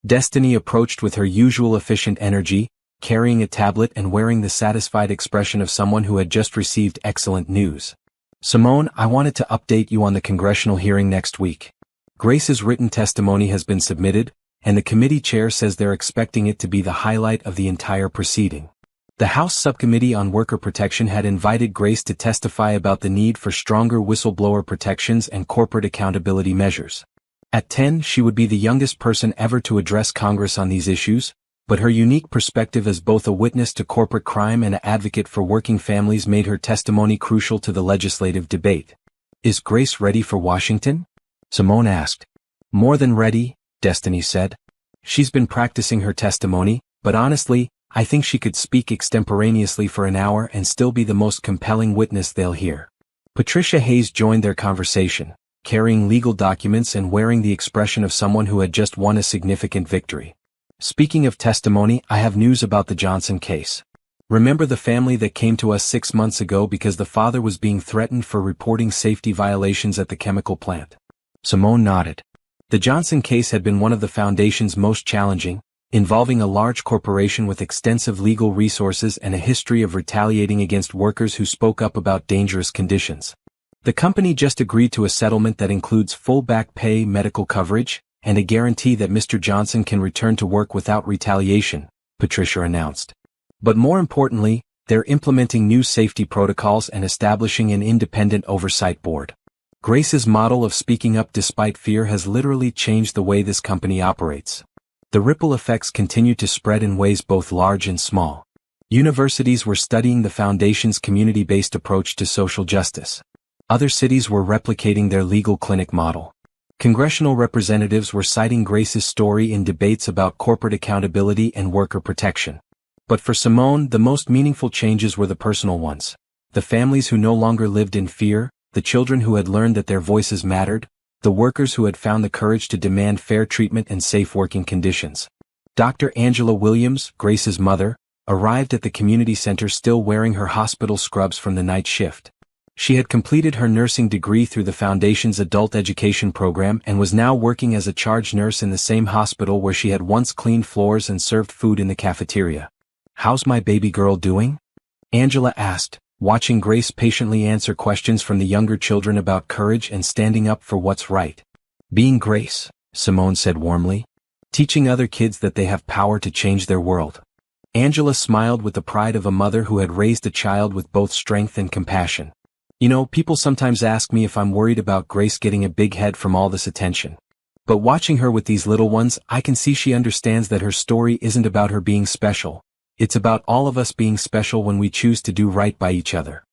Destiny approached with her usual efficient energy, carrying a tablet and wearing the satisfied expression of someone who had just received excellent news. "Simone, I wanted to update you on the congressional hearing next week. Grace's written testimony has been submitted, and the committee chair says they're expecting it to be the highlight of the entire proceeding." The House Subcommittee on Worker Protection had invited Grace to testify about the need for stronger whistleblower protections and corporate accountability measures. At 10, she would be the youngest person ever to address Congress on these issues, but her unique perspective as both a witness to corporate crime and an advocate for working families made her testimony crucial to the legislative debate. "Is Grace ready for Washington?" Simone asked. "More than ready," Destiny said. "She's been practicing her testimony, but honestly, I think she could speak extemporaneously for an hour and still be the most compelling witness they'll hear." Patricia Hayes joined their conversation, carrying legal documents and wearing the expression of someone who had just won a significant victory. "Speaking of testimony, I have news about the Johnson case. Remember the family that came to us 6 months ago because the father was being threatened for reporting safety violations at the chemical plant?" Simone nodded. The Johnson case had been one of the Foundation's most challenging, involving a large corporation with extensive legal resources and a history of retaliating against workers who spoke up about dangerous conditions. The company just agreed to a settlement that includes full back pay, medical coverage, and a guarantee that Mr. Johnson can return to work without retaliation, Patricia announced. But more importantly, they're implementing new safety protocols and establishing an independent oversight board. Grace's model of speaking up despite fear has literally changed the way this company operates. The ripple effects continue to spread in ways both large and small. Universities were studying the Foundation's community-based approach to social justice. Other cities were replicating their legal clinic model. Congressional representatives were citing Grace's story in debates about corporate accountability and worker protection. But for Simone, the most meaningful changes were the personal ones. The families who no longer lived in fear, the children who had learned that their voices mattered, the workers who had found the courage to demand fair treatment and safe working conditions. Dr. Angela Williams, Grace's mother, arrived at the community center still wearing her hospital scrubs from the night shift. She had completed her nursing degree through the Foundation's adult education program and was now working as a charge nurse in the same hospital where she had once cleaned floors and served food in the cafeteria. "How's my baby girl doing?" Angela asked, watching Grace patiently answer questions from the younger children about courage and standing up for what's right. "Being Grace," Simone said warmly. "Teaching other kids that they have power to change their world." Angela smiled with the pride of a mother who had raised a child with both strength and compassion. "You know, people sometimes ask me if I'm worried about Grace getting a big head from all this attention. But watching her with these little ones, I can see she understands that her story isn't about her being special. It's about all of us being special when we choose to do right by each other."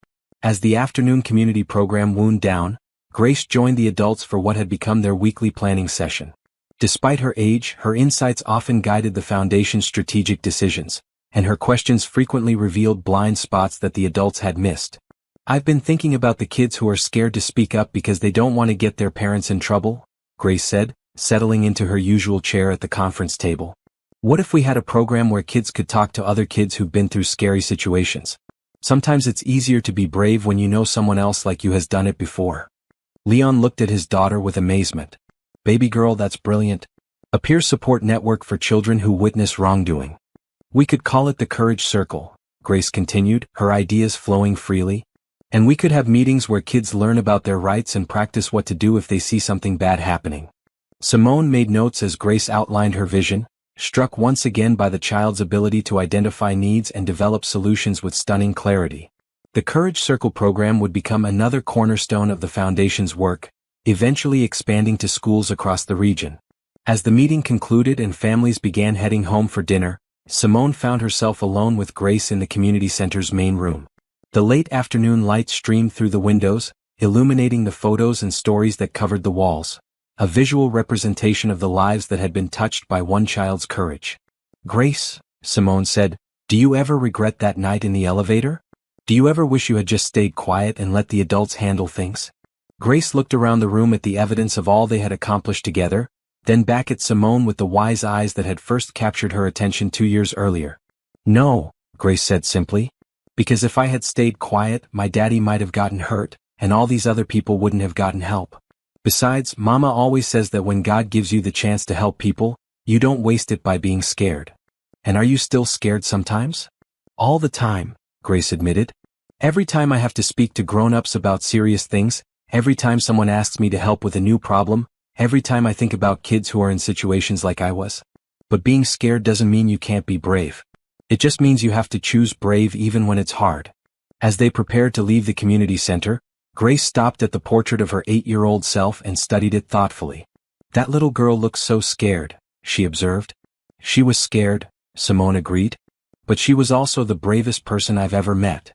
As the afternoon community program wound down, Grace joined the adults for what had become their weekly planning session. Despite her age, her insights often guided the Foundation's strategic decisions, and her questions frequently revealed blind spots that the adults had missed. "I've been thinking about the kids who are scared to speak up because they don't want to get their parents in trouble," Grace said, settling into her usual chair at the conference table. "What if we had a program where kids could talk to other kids who've been through scary situations? Sometimes it's easier to be brave when you know someone else like you has done it before." Leon looked at his daughter with amazement. "Baby girl, that's brilliant. A peer support network for children who witness wrongdoing. We could call it the Courage Circle," Grace continued, her ideas flowing freely. "And we could have meetings where kids learn about their rights and practice what to do if they see something bad happening." Simone made notes as Grace outlined her vision, struck once again by the child's ability to identify needs and develop solutions with stunning clarity. The Courage Circle program would become another cornerstone of the Foundation's work, eventually expanding to schools across the region. As the meeting concluded and families began heading home for dinner, Simone found herself alone with Grace in the community center's main room. The late afternoon light streamed through the windows, illuminating the photos and stories that covered the walls, a visual representation of the lives that had been touched by one child's courage. "Grace," Simone said, "do you ever regret that night in the elevator? Do you ever wish you had just stayed quiet and let the adults handle things?" Grace looked around the room at the evidence of all they had accomplished together, then back at Simone with the wise eyes that had first captured her attention 2 years earlier. "No," Grace said simply. "Because if I had stayed quiet, my daddy might have gotten hurt, and all these other people wouldn't have gotten help. Besides, Mama always says that when God gives you the chance to help people, you don't waste it by being scared." "And are you still scared sometimes?" "All the time," Grace admitted. "Every time I have to speak to grown-ups about serious things, every time someone asks me to help with a new problem, every time I think about kids who are in situations like I was. But being scared doesn't mean you can't be brave. It just means you have to choose brave even when it's hard." As they prepared to leave the community center, Grace stopped at the portrait of her 8-year-old self and studied it thoughtfully. "That little girl looks so scared," she observed. "She was scared," Simone agreed. "But she was also the bravest person I've ever met.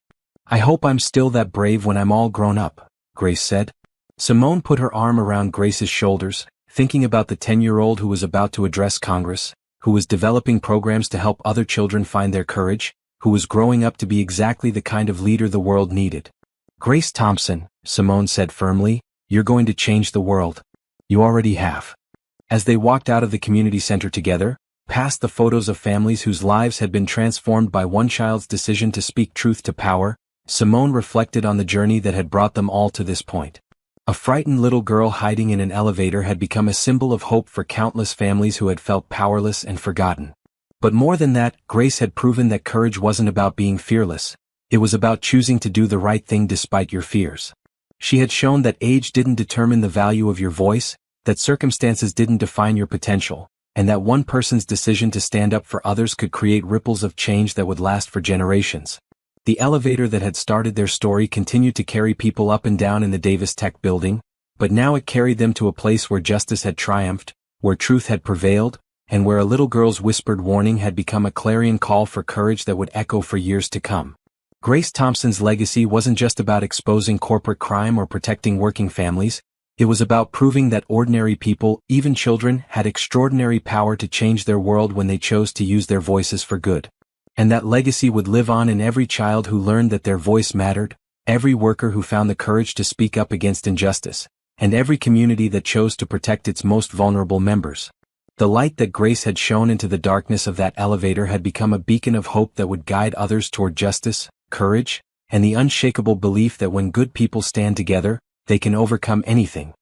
I hope I'm still that brave when I'm all grown up," Grace said. Simone put her arm around Grace's shoulders, thinking about the 10-year-old who was about to address Congress, who was developing programs to help other children find their courage, who was growing up to be exactly the kind of leader the world needed. "Grace Thompson," Simone said firmly, "you're going to change the world. You already have." As they walked out of the community center together, past the photos of families whose lives had been transformed by one child's decision to speak truth to power, Simone reflected on the journey that had brought them all to this point. A frightened little girl hiding in an elevator had become a symbol of hope for countless families who had felt powerless and forgotten. But more than that, Grace had proven that courage wasn't about being fearless. It was about choosing to do the right thing despite your fears. She had shown that age didn't determine the value of your voice, that circumstances didn't define your potential, and that one person's decision to stand up for others could create ripples of change that would last for generations. The elevator that had started their story continued to carry people up and down in the Davis Tech building, but now it carried them to a place where justice had triumphed, where truth had prevailed, and where a little girl's whispered warning had become a clarion call for courage that would echo for years to come. Grace Thompson's legacy wasn't just about exposing corporate crime or protecting working families. It was about proving that ordinary people, even children, had extraordinary power to change their world when they chose to use their voices for good. And that legacy would live on in every child who learned that their voice mattered, every worker who found the courage to speak up against injustice, and every community that chose to protect its most vulnerable members. The light that Grace had shone into the darkness of that elevator had become a beacon of hope that would guide others toward justice, courage, and the unshakable belief that when good people stand together, they can overcome anything.